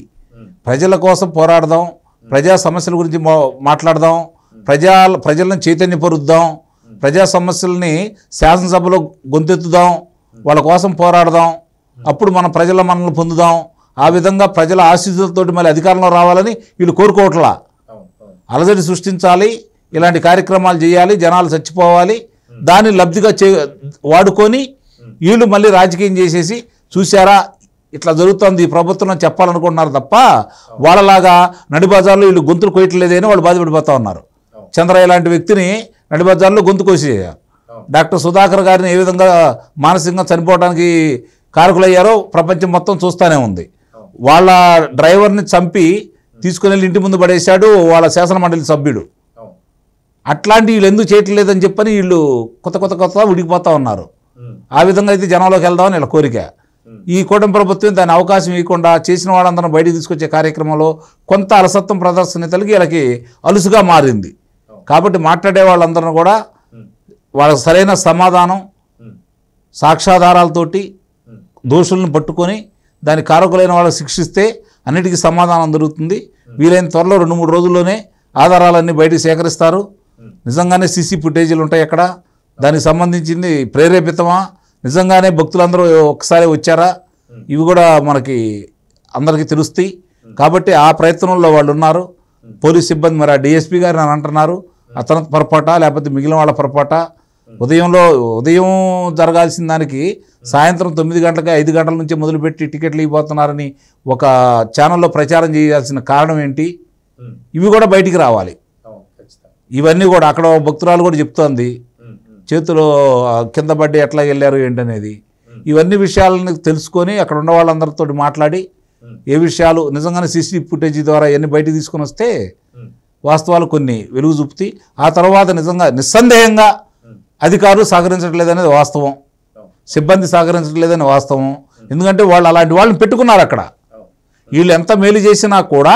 ప్రజల కోసం పోరాడదాం, ప్రజా సమస్యల గురించి మాట్లాడదాం, ప్రజలను చైతన్యపరుద్దాం, ప్రజా సమస్యల్ని శాసనసభలో గొంతెత్తుదాం, వాళ్ళ కోసం పోరాడదాం, అప్పుడు మన ప్రజల మనల్ని పొందుదాం. ఆ విధంగా ప్రజల ఆశీస్సులతో మళ్ళీ అధికారంలో రావాలని వీళ్ళు కోరుకోవట్లా. అలజడి సృష్టించాలి, ఇలాంటి కార్యక్రమాలు చేయాలి, జనాలు చచ్చిపోవాలి, దాన్ని లబ్ధిగా వాడుకొని వీళ్ళు మళ్ళీ రాజకీయం చేసేసి చూసారా ఇట్లా జరుగుతుంది ఈ ప్రభుత్వం చెప్పాలనుకుంటున్నారు తప్ప వాళ్ళలాగా నడిబజార్లో వీళ్ళు గొంతులు కోయట్లేదని వాళ్ళు బాధపడిపోతూ ఉన్నారు. చంద్రయ్య లాంటి వ్యక్తిని నడిబజార్లో గొంతు కోసేయారు. డాక్టర్ సుధాకర్ గారిని ఏ విధంగా మానసికంగా చనిపోవడానికి కారకులయ్యారో ప్రపంచం మొత్తం చూస్తూనే ఉంది. వాళ్ళ డ్రైవర్ని చంపి తీసుకుని వెళ్ళి ఇంటి ముందు పడేశాడు వాళ్ళ శాసనమండలి సభ్యుడు. అట్లాంటి వీళ్ళు ఎందుకు చేయట్లేదని చెప్పని వీళ్ళు కొత్త ఉడికిపోతూ ఉన్నారు. ఆ విధంగా అయితే జనంలోకి వెళ్దామని వీళ్ళ కోరిక. ఈ కూటమి ప్రభుత్వం దాని అవకాశం ఇవ్వకుండా చేసిన వాళ్ళందరూ బయటికి తీసుకొచ్చే కార్యక్రమంలో కొంత అలసత్వం ప్రదర్శనతలకి వీళ్ళకి అలుసుగా మారింది. కాబట్టి మాట్లాడే వాళ్ళందరూ కూడా వాళ్ళకి సరైన సమాధానం సాక్ష్యాధారాలతోటి దోషులను పట్టుకొని దాని కారకులైన వాళ్ళకి శిక్షిస్తే అన్నిటికీ సమాధానం దొరుకుతుంది. వీలైన త్వరలో 2-3 రోజుల్లోనే ఆధారాలన్నీ బయటికి సేకరిస్తారు. నిజంగానే సీసీ ఫుటేజీలు ఉంటాయి అక్కడ, దానికి సంబంధించింది ప్రేరేపితమా, నిజంగానే భక్తులందరూ ఒక్కసారి వచ్చారా, ఇవి కూడా మనకి అందరికీ తెలుస్తాయి. కాబట్టి ఆ ప్రయత్నంలో వాళ్ళు ఉన్నారు. పోలీస్ సిబ్బంది మరి ఆ డిఎస్పీ గారు నన్ను అంటున్నారు అతను పొరపాట లేకపోతే మిగిలిన వాళ్ళ పొరపాట. ఉదయం జరగాల్సిన దానికి సాయంత్రం 9 గంటలకి 5 గంటల నుంచి మొదలుపెట్టి టికెట్లు ఇవ్వబోతున్నారని ఒక ఛానల్లో ప్రచారం చేయాల్సిన కారణం ఏంటి? ఇవి కూడా బయటికి రావాలి. ఇవన్నీ కూడా అక్కడ భక్తురాలు కూడా చెప్తోంది చేతులు కింద పడ్డి ఎట్లా వెళ్ళారు ఏంటనేది. ఇవన్నీ విషయాలను తెలుసుకొని అక్కడ ఉన్న వాళ్ళందరితో మాట్లాడి ఏ విషయాలు నిజంగానే సీసీ ఫుటేజీ ద్వారా ఇవన్నీ బయటికి తీసుకొని వస్తే వాస్తవాలు కొన్ని వెలుగు చూపుతాయి. ఆ తర్వాత నిజంగా నిస్సందేహంగా అధికారులు సహకరించట్లేదనేది వాస్తవం, సిబ్బంది సహకరించట్లేదని వాస్తవం. ఎందుకంటే వాళ్ళు అలాంటి వాళ్ళని పెట్టుకున్నారు అక్కడ. వీళ్ళు ఎంత మేలు చేసినా కూడా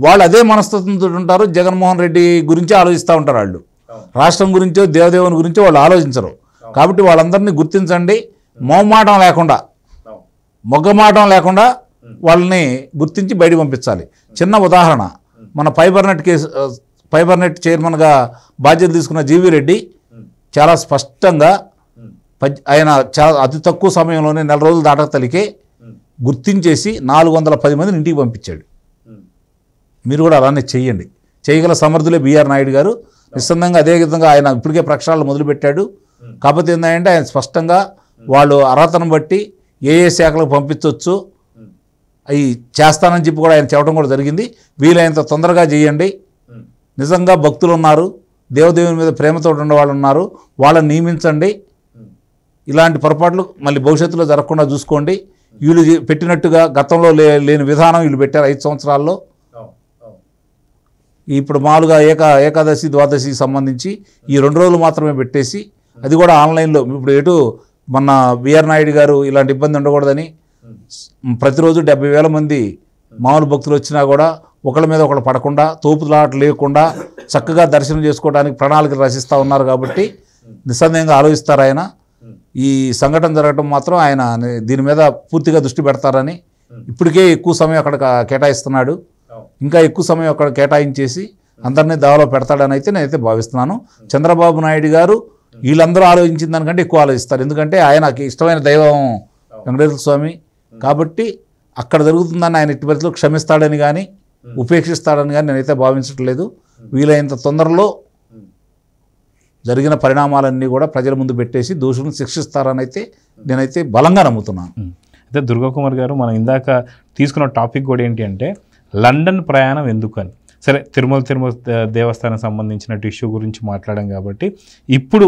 వాళ్ళు అదే మనస్తత్వంతో ఉంటారు. జగన్మోహన్ రెడ్డి గురించి ఆలోచిస్తూ ఉంటారు. వాళ్ళు రాష్ట్రం గురించో దేవదేవుని గురించో వాళ్ళు ఆలోచించరు. కాబట్టి వాళ్ళందరినీ గుర్తించండి, మొగ్గమాటం లేకుండా వాళ్ళని గుర్తించి బయట పంపించాలి. చిన్న ఉదాహరణ, మన ఫైబర్ నెట్ చైర్మన్గా బాధ్యత తీసుకున్న జీవీ రెడ్డి చాలా స్పష్టంగా ఆయన చాలా అతి తక్కువ సమయంలోనే 4 రోజులు దాటతలికే గుర్తించేసి 410 మందిని ఇంటికి పంపించాడు. మీరు కూడా అలానే చెయ్యండి. చేయగల సమర్థులే బిఆర్ నాయుడు గారు. నిస్సందంగా అదే విధంగా ఆయన ఇప్పటికే ప్రక్షాళన మొదలుపెట్టాడు. కాకపోతే ఏంటంటే ఆయన స్పష్టంగా వాళ్ళు అర్హతను బట్టి ఏ శాఖలకు పంపించవచ్చు అవి చేస్తానని చెప్పి కూడా ఆయన చెప్పడం కూడా జరిగింది. వీలైనంత తొందరగా చేయండి, నిజంగా భక్తులు ఉన్నారు, దేవదేవుని మీద ప్రేమతో ఉన్న వాళ్ళు ఉన్నారు, వాళ్ళని నియమించండి, ఇలాంటి పొరపాట్లు మళ్ళీ భవిష్యత్తులో జరగకుండా చూసుకోండి. వీళ్ళు పెట్టినట్టుగా గతంలో లేని విధానం వీళ్ళు పెట్టారు 5 సంవత్సరాల్లో. ఇప్పుడు మామూలుగా ఏకాదశి ద్వాదశికి సంబంధించి ఈ 2 రోజులు మాత్రమే పెట్టేసి అది కూడా ఆన్లైన్లో. ఇప్పుడు ఎటు మొన్న బిఆర్ నాయుడు గారు ఇలాంటి ఇబ్బంది ఉండకూడదని ప్రతిరోజు 70,000 మంది మామూలు భక్తులు వచ్చినా కూడా ఒకళ్ళ మీద ఒకళ్ళు పడకుండా తోపులాట లేకుండా చక్కగా దర్శనం చేసుకోవడానికి ప్రణాళికలు రచిస్తూ ఉన్నారు. కాబట్టి నిస్సందేహంగా ఆలోచిస్తారు ఆయన. ఈ సంఘటన జరగడం మాత్రం ఆయన దీని మీద పూర్తిగా దృష్టి పెడతారని, ఇప్పటికే ఎక్కువ సమయం అక్కడ కేటాయిస్తున్నాడు, ఇంకా ఎక్కువ సమయం అక్కడ కేటాయించేసి అందరినీ దావలో పెడతాడని అయితే నేనైతే భావిస్తున్నాను. చంద్రబాబు నాయుడు గారు వీళ్ళందరూ ఆలోచించిన దానికంటే ఎక్కువ ఆలోచిస్తారు. ఎందుకంటే ఆయనకి ఇష్టమైన దైవం వెంకటేశ్వర స్వామి కాబట్టి అక్కడ జరుగుతుందని ఆయన ఇట్టి పరిస్థితుల్లో క్షమిస్తాడని కానీ ఉపేక్షిస్తాడని కానీ నేనైతే భావించట్లేదు. వీలైనంత తొందరలో జరిగిన పరిణామాలన్నీ కూడా ప్రజల ముందు పెట్టేసి దోషులను శిక్షిస్తారని అయితే నేనైతే బలంగా నమ్ముతున్నాను. అయితే దుర్గాకుమార్ గారు, మనం ఇందాక తీసుకున్న టాపిక్ కూడా ఏంటి అంటే లండన్ ప్రయాణం ఎందుకని. సరే, తిరుమల దేవస్థానం సంబంధించిన ఇష్యూ గురించి మాట్లాడాం కాబట్టి ఇప్పుడు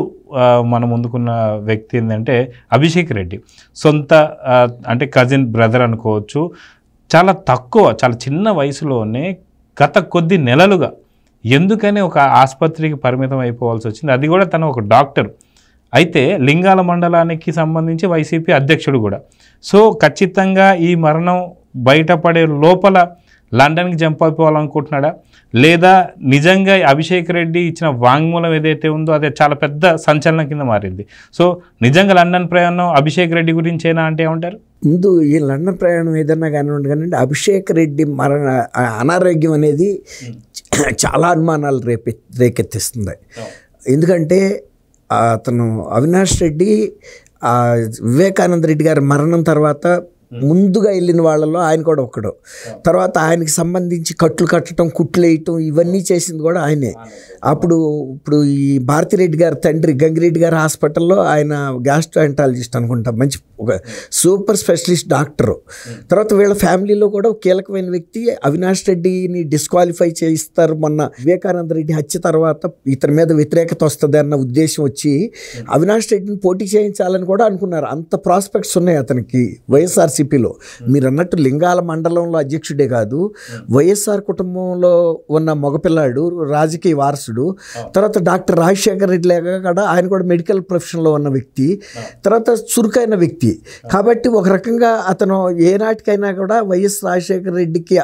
మన ముందుకున్న వ్యక్తి ఏంటంటే అభిషేక్ రెడ్డి. సొంత అంటే కజిన్ బ్రదర్ అనుకోవచ్చు. చాలా చిన్న వయసులోనే గత కొద్ది నెలలుగా ఎందుకని ఒక ఆసుపత్రికి పరిమితం అయిపోవాల్సి వచ్చింది. అది కూడా తను ఒక డాక్టర్ అయితే లింగాల మండలానికి సంబంధించి వైసీపీ అధ్యక్షుడు కూడా. సో ఖచ్చితంగా ఈ మరణం బయటపడే లోపల లండన్కి జంప్ అయిపోవాలనుకుంటున్నాడా, లేదా నిజంగా అభిషేక్ రెడ్డి ఇచ్చిన వాంగ్మూలం ఏదైతే ఉందో అదే చాలా పెద్ద సంచలనం కింద మారింది. సో నిజంగా లండన్ ప్రయాణం అభిషేక్ రెడ్డి గురించేనా అంటే ఏమంటారు? ముందు ఈ లండన్ ప్రయాణం ఏదన్నా కానివ్వండి కానీ అభిషేక్ రెడ్డి అనారోగ్యం అనేది చాలా అనుమానాలు రేకెత్తిస్తుంది. ఎందుకంటే అతను అవినాష్ రెడ్డి వివేకానంద రెడ్డి గారి మరణం తర్వాత ముందుగా వెళ్ళిన వాళ్ళలో ఆయన కూడా ఒకడు. తర్వాత ఆయనకి సంబంధించి కట్లు కట్టడం, కుట్లు వేయటం ఇవన్నీ చేసింది కూడా ఆయనే. ఇప్పుడు ఈ భారతిరెడ్డి గారి తండ్రి గంగిరెడ్డి గారి హాస్పిటల్లో ఆయన గ్యాస్ట్రోఎంటాలజిస్ట్ అనుకుంటా, మంచి ఒక సూపర్ స్పెషలిస్ట్ డాక్టరు. తర్వాత వీళ్ళ ఫ్యామిలీలో కూడా ఒక కీలకమైన వ్యక్తి అవినాష్ రెడ్డిని డిస్క్వాలిఫై చేయిస్తారు. మొన్న వివేకానంద రెడ్డి హత్య తర్వాత ఇతని మీద వ్యతిరేకత వస్తుంది అన్న ఉద్దేశం వచ్చి అవినాష్ రెడ్డిని పోటీ చేయించాలని కూడా అనుకున్నారు. అంత ప్రాస్పెక్ట్స్ ఉన్నాయి అతనికి వైఎస్ఆర్సీపీలో. మీరు అన్నట్టు లింగాల మండలంలో అధ్యక్షుడే కాదు, వైఎస్ఆర్ కుటుంబంలో ఉన్న మగపిల్లాడు, రాజకీయ వారసుడు. తర్వాత డాక్టర్ రాజశేఖర్ రెడ్డి లాగా కూడా ఆయన కూడా మెడికల్ ప్రొఫెషన్లో ఉన్న వ్యక్తి, తర్వాత చురుకైన వ్యక్తి. కాబట్టి ఒక రకంగా అతను ఏనాటికైనా కూడా వైఎస్ రాజశేఖర రెడ్డికి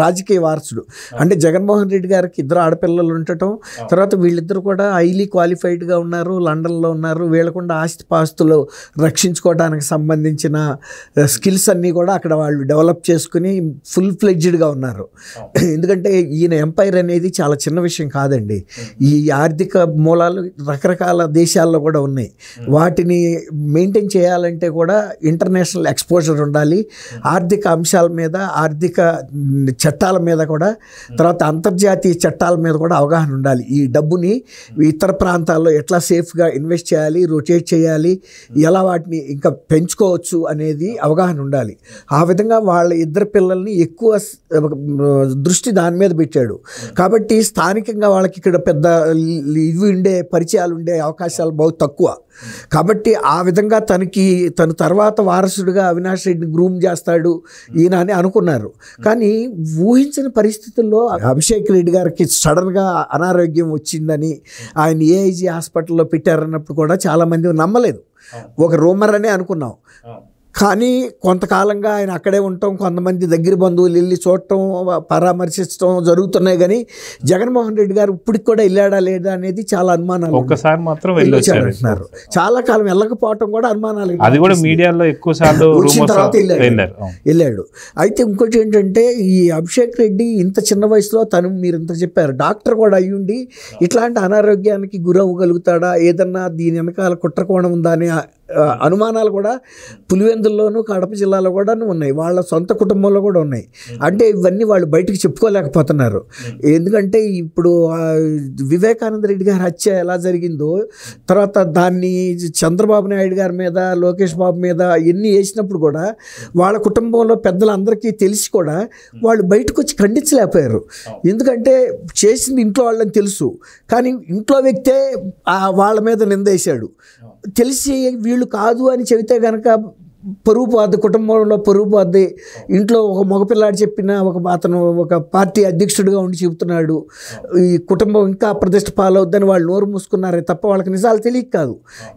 రాజకీయ వారసుడు. అంటే జగన్మోహన్ రెడ్డి గారికి 2 ఆడపిల్లలు ఉండటం, తర్వాత వీళ్ళిద్దరు కూడా హైలీ క్వాలిఫైడ్గా ఉన్నారు, లండన్లో ఉన్నారు. వీళ్ళకుండా ఆస్తిపాస్తులు రక్షించుకోవడానికి సంబంధించిన స్కిల్స్ అన్నీ కూడా అక్కడ వాళ్ళు డెవలప్ చేసుకుని ఫుల్ ఫ్లెడ్జ్డ్గా ఉన్నారు. ఎందుకంటే ఈయన ఎంపైర్ అనేది చాలా చిన్న విషయం కాదండి. ఈ ఆర్థిక మూలాలు రకరకాల దేశాల్లో కూడా ఉన్నాయి. వాటిని మెయింటైన్ చేయాలంటే కూడా ఇంటర్నేషనల్ ఎక్స్పోజర్ ఉండాలి. ఆర్థిక అంశాల మీద, ఆర్థిక చట్టాల మీద కూడా, తర్వాత అంతర్జాతీయ చట్టాల మీద కూడా అవగాహన ఉండాలి. ఈ డబ్బుని ఇతర ప్రాంతాల్లో ఎట్లా సేఫ్గా ఇన్వెస్ట్ చేయాలి, రొటేట్ చేయాలి, ఎలా వాటిని ఇంకా పెంచుకోవచ్చు అనేది అవగాహన ఉండాలి. ఆ విధంగా వాళ్ళ 2 పిల్లల్ని ఎక్కువ దృష్టి దాని మీద పెట్టాడు. కాబట్టి స్థానికంగా వాళ్ళకి ఇక్కడ పెద్ద ఇవి ఉండే పరిచయాలు ఉండే అవకాశాలు బహు తక్కువ. కాబట్టి ఆ విధంగా తను తర్వాత వారసుడిగా అవినాష్ రెడ్డిని గ్రూమ్ చేస్తాడు ఈయన అని అనుకున్నారు. కానీ ఊహించిన పరిస్థితుల్లో అభిషేక్ రెడ్డి గారికి సడన్గా అనారోగ్యం వచ్చిందని ఆయన ఏఐజీ హాస్పిటల్లో పెట్టారన్నప్పుడు కూడా చాలామంది నమ్మలేదు. ఒక రూమర్ అనే అనుకున్నాం. కానీ కొంతకాలంగా ఆయన అక్కడే ఉండటం, కొంతమంది దగ్గర బంధువులు వెళ్ళి చూడటం, పరామర్శించడం జరుగుతున్నాయి. కానీ జగన్మోహన్ రెడ్డి గారు ఇప్పటికి కూడా వెళ్ళాడా లేదా అనేది చాలా అనుమానాలు. ఒక్కసారి మాత్రం వెళ్ళొచ్చారు. చాలా కాలం వెళ్ళకపోవటం కూడా అనుమానాలు. అది కూడా మీడియాలో ఎక్కువ సార్లు వెళ్ళాడు. అయితే ఇంకోటి ఏంటంటే ఈ అభిషేక్ రెడ్డి ఇంత చిన్న వయసులో మీరు ఇంత చెప్పారు, డాక్టర్ కూడా అయ్యుండి ఇట్లాంటి అనారోగ్యానికి గురవ్వగలుగుతాడా, ఏదన్నా దీని వెనకాల కుట్రకోణం ఉందా అని అనుమానాలు కూడా పులివెందుల్లోనూ కడప జిల్లాలో కూడా ఉన్నాయి, వాళ్ళ సొంత కుటుంబంలో కూడా ఉన్నాయి. అంటే ఇవన్నీ వాళ్ళు బయటికి చెప్పుకోలేకపోతున్నారు. ఎందుకంటే ఇప్పుడు వివేకానంద రెడ్డి గారి హత్య ఎలా జరిగిందో, తర్వాత దాన్ని చంద్రబాబు నాయుడు గారి మీద, లోకేష్ బాబు మీద ఎన్ని వేసినప్పుడు కూడా వాళ్ళ కుటుంబంలో పెద్దలందరికీ తెలిసి కూడా వాళ్ళు బయటకు వచ్చి ఖండించలేకపోయారు. ఎందుకంటే చేసింది ఇంట్లో వాళ్ళని తెలుసు, కానీ ఇంట్లో వ్యక్తే వాళ్ళ మీద నిందేశాడు. తెలిసి వీళ్ళు కాదు అని చెబితే కనుక పరువు పోద్ది, కుటుంబంలో పరువు పోద్ది. ఇంట్లో ఒక మగపిల్లాడు చెప్పిన అతను ఒక పార్టీ అధ్యక్షుడిగా ఉండి చెబుతున్నాడు, ఈ కుటుంబం ఇంకా ప్రతిష్ట పాలవుద్దని వాళ్ళు నోరు మూసుకున్నారే తప్ప వాళ్ళకి నిజాలు తెలియక కాదు.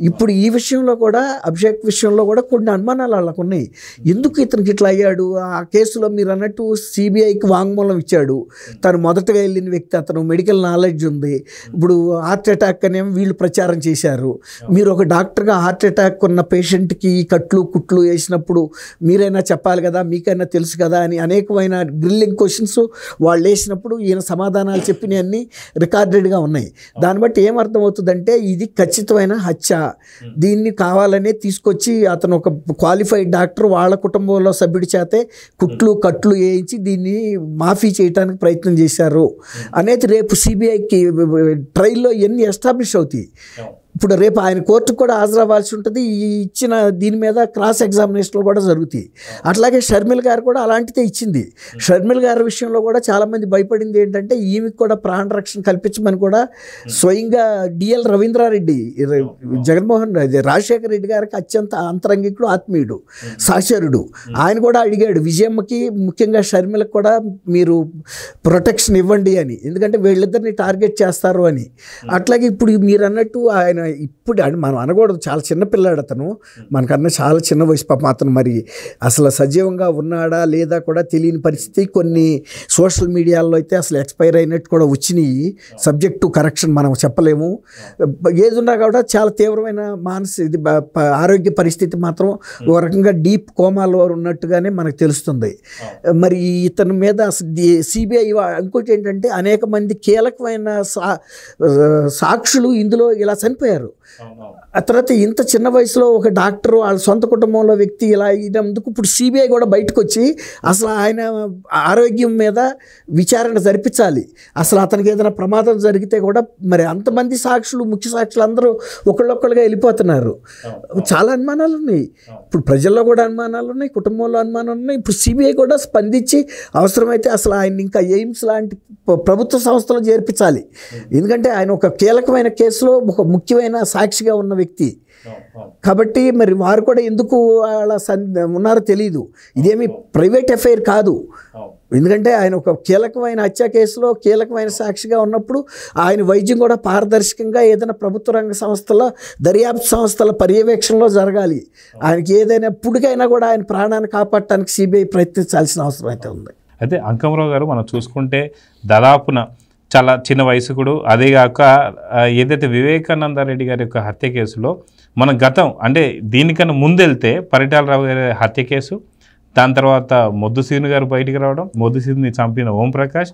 ఇప్పుడు ఈ విషయంలో కూడా, అభిషేక్ విషయంలో కూడా కొన్ని అనుమానాలు వాళ్ళకు ఉన్నాయి. ఎందుకు ఇతనికి ఇట్లా అయ్యాడు? ఆ కేసులో మీరు అన్నట్టు సిబిఐకి వాంగ్మూలం ఇచ్చాడు. తను మొదటగా వెళ్ళిన వ్యక్తి, అతను మెడికల్ నాలెడ్జ్ ఉంది. ఇప్పుడు హార్ట్ అటాక్ అనేవి వీళ్ళు ప్రచారం చేశారు. మీరు ఒక డాక్టర్గా హార్ట్ అటాక్ ఉన్న పేషెంట్కి కట్లు కుట్లు వేసినప్పుడు మీరైనా చెప్పాలి కదా, మీకైనా తెలుసు కదా అని అనేకమైన గ్రిల్లింగ్ క్వశ్చన్స్ వాళ్ళు వేసినప్పుడు ఈయన సమాధానాలు చెప్పినవన్నీ రికార్డెడ్గా ఉన్నాయి. దాన్ని బట్టి ఏమర్థమవుతుందంటే ఇది ఖచ్చితమైన హత్య. దీన్ని కావాలనే తీసుకొచ్చి అతను ఒక క్వాలిఫైడ్ డాక్టర్ వాళ్ళ కుటుంబంలో సభ్యుడి చేతే కట్లు వేయించి దీన్ని మాఫీ చేయడానికి ప్రయత్నం చేశారు అనేది రేపు సిబిఐకి ట్రయల్లో ఎన్ని ఎస్టాబ్లిష్ అవుతాయి. ఇప్పుడు రేపు ఆయన కోర్టుకు కూడా హాజరవ్వాల్సి ఉంటుంది. ఈ ఇచ్చిన దీని మీద క్రాస్ ఎగ్జామినేషన్లు కూడా జరుగుతాయి. అట్లాగే షర్మిల గారు కూడా అలాంటిదే ఇచ్చింది. షర్మిల గారి విషయంలో కూడా చాలామంది భయపడింది ఏంటంటే ఈమెకు కూడా ప్రాణ రక్షణ కల్పించమని కూడా స్వయంగా డిఎల్ రవీంద్రారెడ్డి, జగన్మోహన్ రెడ్డి, రాజశేఖర రెడ్డి గారికి అత్యంత అంతరంగికుడు, ఆత్మీయుడు, సహచరుడు, ఆయన కూడా అడిగాడు విజయమ్మకి, ముఖ్యంగా షర్మిలకు కూడా మీరు ప్రొటెక్షన్ ఇవ్వండి అని, ఎందుకంటే వీళ్ళిద్దరిని టార్గెట్ చేస్తారు అని. అట్లాగే ఇప్పుడు మీరు అన్నట్టు ఆయన ఇప్పుడు మనం అనకూడదు, చాలా చిన్నపిల్లాడు అతను, మనకన్నా చాలా చిన్న వయసు. పాపం అతను మరి అసలు సజీవంగా ఉన్నాడా లేదా కూడా తెలియని పరిస్థితి. కొన్ని సోషల్ మీడియాలో అయితే అసలు ఎక్స్పైర్ అయినట్టు కూడా వచ్చినాయి. సబ్జెక్ట్ టు కరెక్షన్ మనం చెప్పలేము. ఏది ఉన్నా కూడా చాలా తీవ్రమైన ఆరోగ్య పరిస్థితి మాత్రం ఒక రకంగా డీప్ కోమాలో ఉన్నట్టుగానే మనకు తెలుస్తుంది. మరి ఇతని మీద సిబిఐ ఇంకోటి ఏంటంటే అనేక మంది కీలకమైన సాక్షులు ఇందులో ఇలా చనిపోయారు. ఆ తర్వాత ఇంత చిన్న వయసులో ఒక డాక్టర్ వాళ్ళ సొంత కుటుంబంలో వ్యక్తి ఇలా అయినందుకు ఇప్పుడు సిబిఐ కూడా బయటకు వచ్చి అసలు ఆయన ఆరోగ్యం మీద విచారణ జరిపించాలి. అసలు అతనికి ఏదైనా ప్రమాదం జరిగితే కూడా మరి అంతమంది సాక్షులు, ముఖ్య సాక్షులు అందరూ ఒకళ్ళొక్కళ్ళుగా వెళ్ళిపోతున్నారు. చాలా అనుమానాలు ఉన్నాయి. ఇప్పుడు ప్రజల్లో కూడా అనుమానాలు ఉన్నాయి, కుటుంబంలో అనుమానాలు ఉన్నాయి. ఇప్పుడు సిబిఐ కూడా స్పందించి అవసరమైతే అసలు ఆయన ఇంకా ఎయిమ్స్ లాంటి ప్రభుత్వ సంస్థలు చేర్పించాలి. ఎందుకంటే ఆయన ఒక కీలకమైన కేసులో ఒక ముఖ్యమైన సాక్షిగా ఉన్న వ్యక్తి కాబట్టి మరి వారు కూడా ఎందుకు అలా ఉన్నారో తెలియదు. ఇదేమి ప్రైవేట్ అఫైర్ కాదు. ఎందుకంటే ఆయన ఒక కీలకమైన హత్య కేసులో కీలకమైన సాక్షిగా ఉన్నప్పుడు ఆయన వైద్యం కూడా పారదర్శకంగా ఏదైనా ప్రభుత్వ రంగ సంస్థల, దర్యాప్తు సంస్థల పర్యవేక్షణలో జరగాలి. ఆయనకి ఏదైనా ఇప్పటికైనా కూడా ఆయన ప్రాణాన్ని కాపాడటానికి సిబిఐ ప్రయత్నించాల్సిన అవసరం అయితే ఉంది. అయితే అంకమరావు గారు మనం చూసుకుంటే దాదాపున చాలా చిన్న వయసుకుడు, అదేగాక ఏదైతే వివేకానంద రెడ్డి గారి యొక్క హత్య కేసులో మన గతం అంటే దీనికన్నా ముందెళ్తే పరిటాలరావు గారి హత్య కేసు, దాని తర్వాత మొద్దుసీను గారు బయటికి రావడం, మొద్దుసీనుని చంపిన ఓంప్రకాష్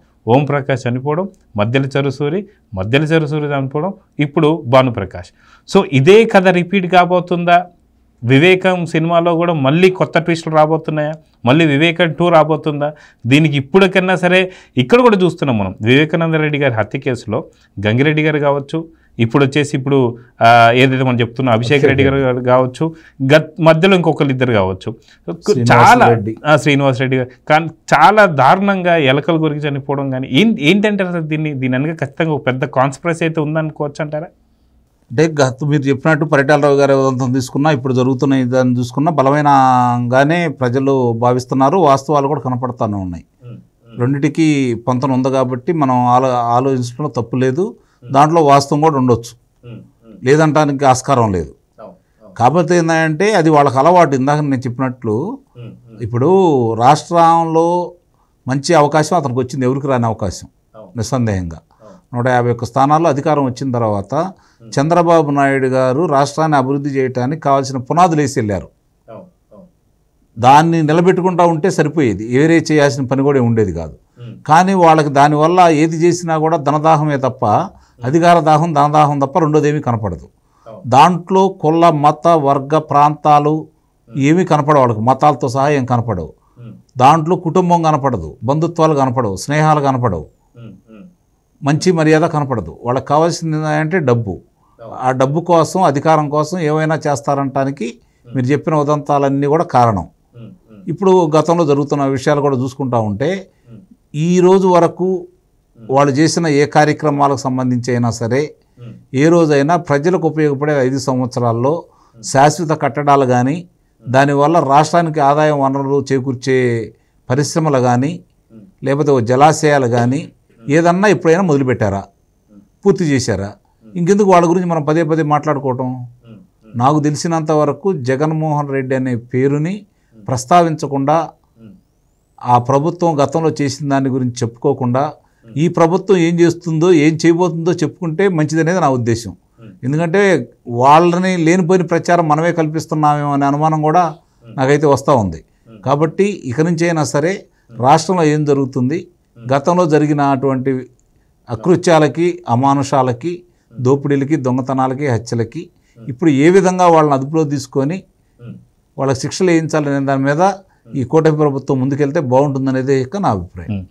చనిపోవడం, మద్దెల చరుసూరి చనిపోవడం, ఇప్పుడు భానుప్రకాష్. సో ఇదే కథ రిపీట్ కాబోతుందా? వివేకం సినిమాలో కూడా మళ్ళీ కొత్త ట్విస్టులు రాబోతున్నాయా? మళ్ళీ వివేకం 2 రాబోతుందా? దీనికి ఇప్పటికన్నా సరే ఇక్కడ కూడా చూస్తున్నాం మనం. వివేకానంద రెడ్డి గారి హత్య కేసులో గంగిరెడ్డి గారు కావచ్చు, ఇప్పుడు ఏదైతే మనం చెప్తున్నా అభిషేక్ రెడ్డి గారు కావచ్చు, మధ్యలో ఇంకొకరు ఇద్దరు కావచ్చు, చాలా శ్రీనివాస్ రెడ్డి గారు, కానీ చాలా దారుణంగా ఎలకల గురించి చనిపోవడం కానీ ఏంటంటే అసలు దీని వెనక ఖచ్చితంగా ఒక పెద్ద కాన్స్పిరసీ అయితే ఉందనుకోవచ్చు అంటారా? అంటే మీరు చెప్పినట్టు పరిటాలరావు గారి ఉదంతం తీసుకున్నా, ఇప్పుడు జరుగుతున్న దాన్ని చూసుకున్నా బలమైనగానే ప్రజలు భావిస్తున్నారు. వాస్తవాలు కూడా కనపడుతూనే ఉన్నాయి. రెండిటికి పొంతన ఉంది కాబట్టి మనం ఆలోచించడంలో తప్పు లేదు. దాంట్లో వాస్తవం కూడా ఉండొచ్చు, లేదంటానికి ఆస్కారం లేదు. కాకపోతే ఏంటంటే అది వాళ్ళకి అలవాటు. ఇందాక నేను చెప్పినట్లు ఇప్పుడు రాష్ట్రంలో మంచి అవకాశం అతనికి వచ్చింది, ఎవరికి రాని అవకాశం నిస్సందేహంగా. 151 స్థానాల్లో అధికారం వచ్చిన తర్వాత చంద్రబాబు నాయుడు గారు రాష్ట్రాన్ని అభివృద్ధి చేయడానికి కావాల్సిన పునాదులు వేసి వెళ్ళారు. దాన్ని నిలబెట్టుకుంటూ ఉంటే సరిపోయేది, వేరే చేయాల్సిన పని కూడా ఉండేది కాదు. కానీ వాళ్ళకి దానివల్ల ఏది చేసినా కూడా ధనదాహమే తప్ప, అధికార దాహం ధనదాహం తప్ప రెండోదేమీ కనపడదు. దాంట్లో కుల మత వర్గ ప్రాంతాలు ఏమీ కనపడవు, వాళ్ళకి మతాలతో సహా ఏం కనపడవు. దాంట్లో కుటుంబం కనపడదు, బంధుత్వాలు కనపడవు, స్నేహాలు కనపడవు, మంచి మర్యాద కనపడదు. వాళ్ళకి కావాల్సింది అంటే డబ్బు. ఆ డబ్బు కోసం, అధికారం కోసం ఏమైనా చేస్తారంటానికి మీరు చెప్పిన ఉదంతాలన్నీ కూడా కారణం. ఇప్పుడు గతంలో జరుగుతున్న విషయాలు కూడా చూసుకుంటా ఉంటే ఈ రోజు వరకు వాళ్ళు చేసిన ఏ కార్యక్రమాలకు సంబంధించి అయినా సరే, ఏ రోజైనా ప్రజలకు ఉపయోగపడే 5 సంవత్సరాల్లో శాశ్వత కట్టడాలు కానీ, దానివల్ల రాష్ట్రానికి ఆదాయం వనరులు చేకూర్చే పరిశ్రమలు కానీ, లేకపోతే జలాశయాలు కానీ ఏదన్నా ఎప్పుడైనా మొదలుపెట్టారా, పూర్తి చేశారా? ఇంకెందుకు వాళ్ళ గురించి మనం పదే పదే మాట్లాడుకోవటం? నాకు తెలిసినంత వరకు జగన్మోహన్ రెడ్డి అనే పేరుని ప్రస్తావించకుండా, ఆ ప్రభుత్వం గతంలో చేసిన దాని గురించి చెప్పుకోకుండా, ఈ ప్రభుత్వం ఏం చేస్తుందో ఏం చేయబోతుందో చెప్పుకుంటే మంచిదనేది నా ఉద్దేశం. ఎందుకంటే వాళ్ళని లేనిపోయిన ప్రచారం మనమే కల్పిస్తున్నామేమో అనే అనుమానం కూడా నాకైతే వస్తూ ఉంది. కాబట్టి ఇక నుంచి అయినా సరే రాష్ట్రంలో ఏం జరుగుతుంది, గతంలో జరిగిన అటువంటి అకృత్యాలకి, అమానుషాలకి, దోపిడీలకి, దొంగతనాలకి, హత్యలకి ఇప్పుడు ఏ విధంగా వాళ్ళని అదుపులో తీసుకొని వాళ్ళకి శిక్షలు వేయించాలనే దాని మీద ఈ కూటమి ప్రభుత్వం ముందుకెళ్తే బాగుంటుందనేదే నా అభిప్రాయం.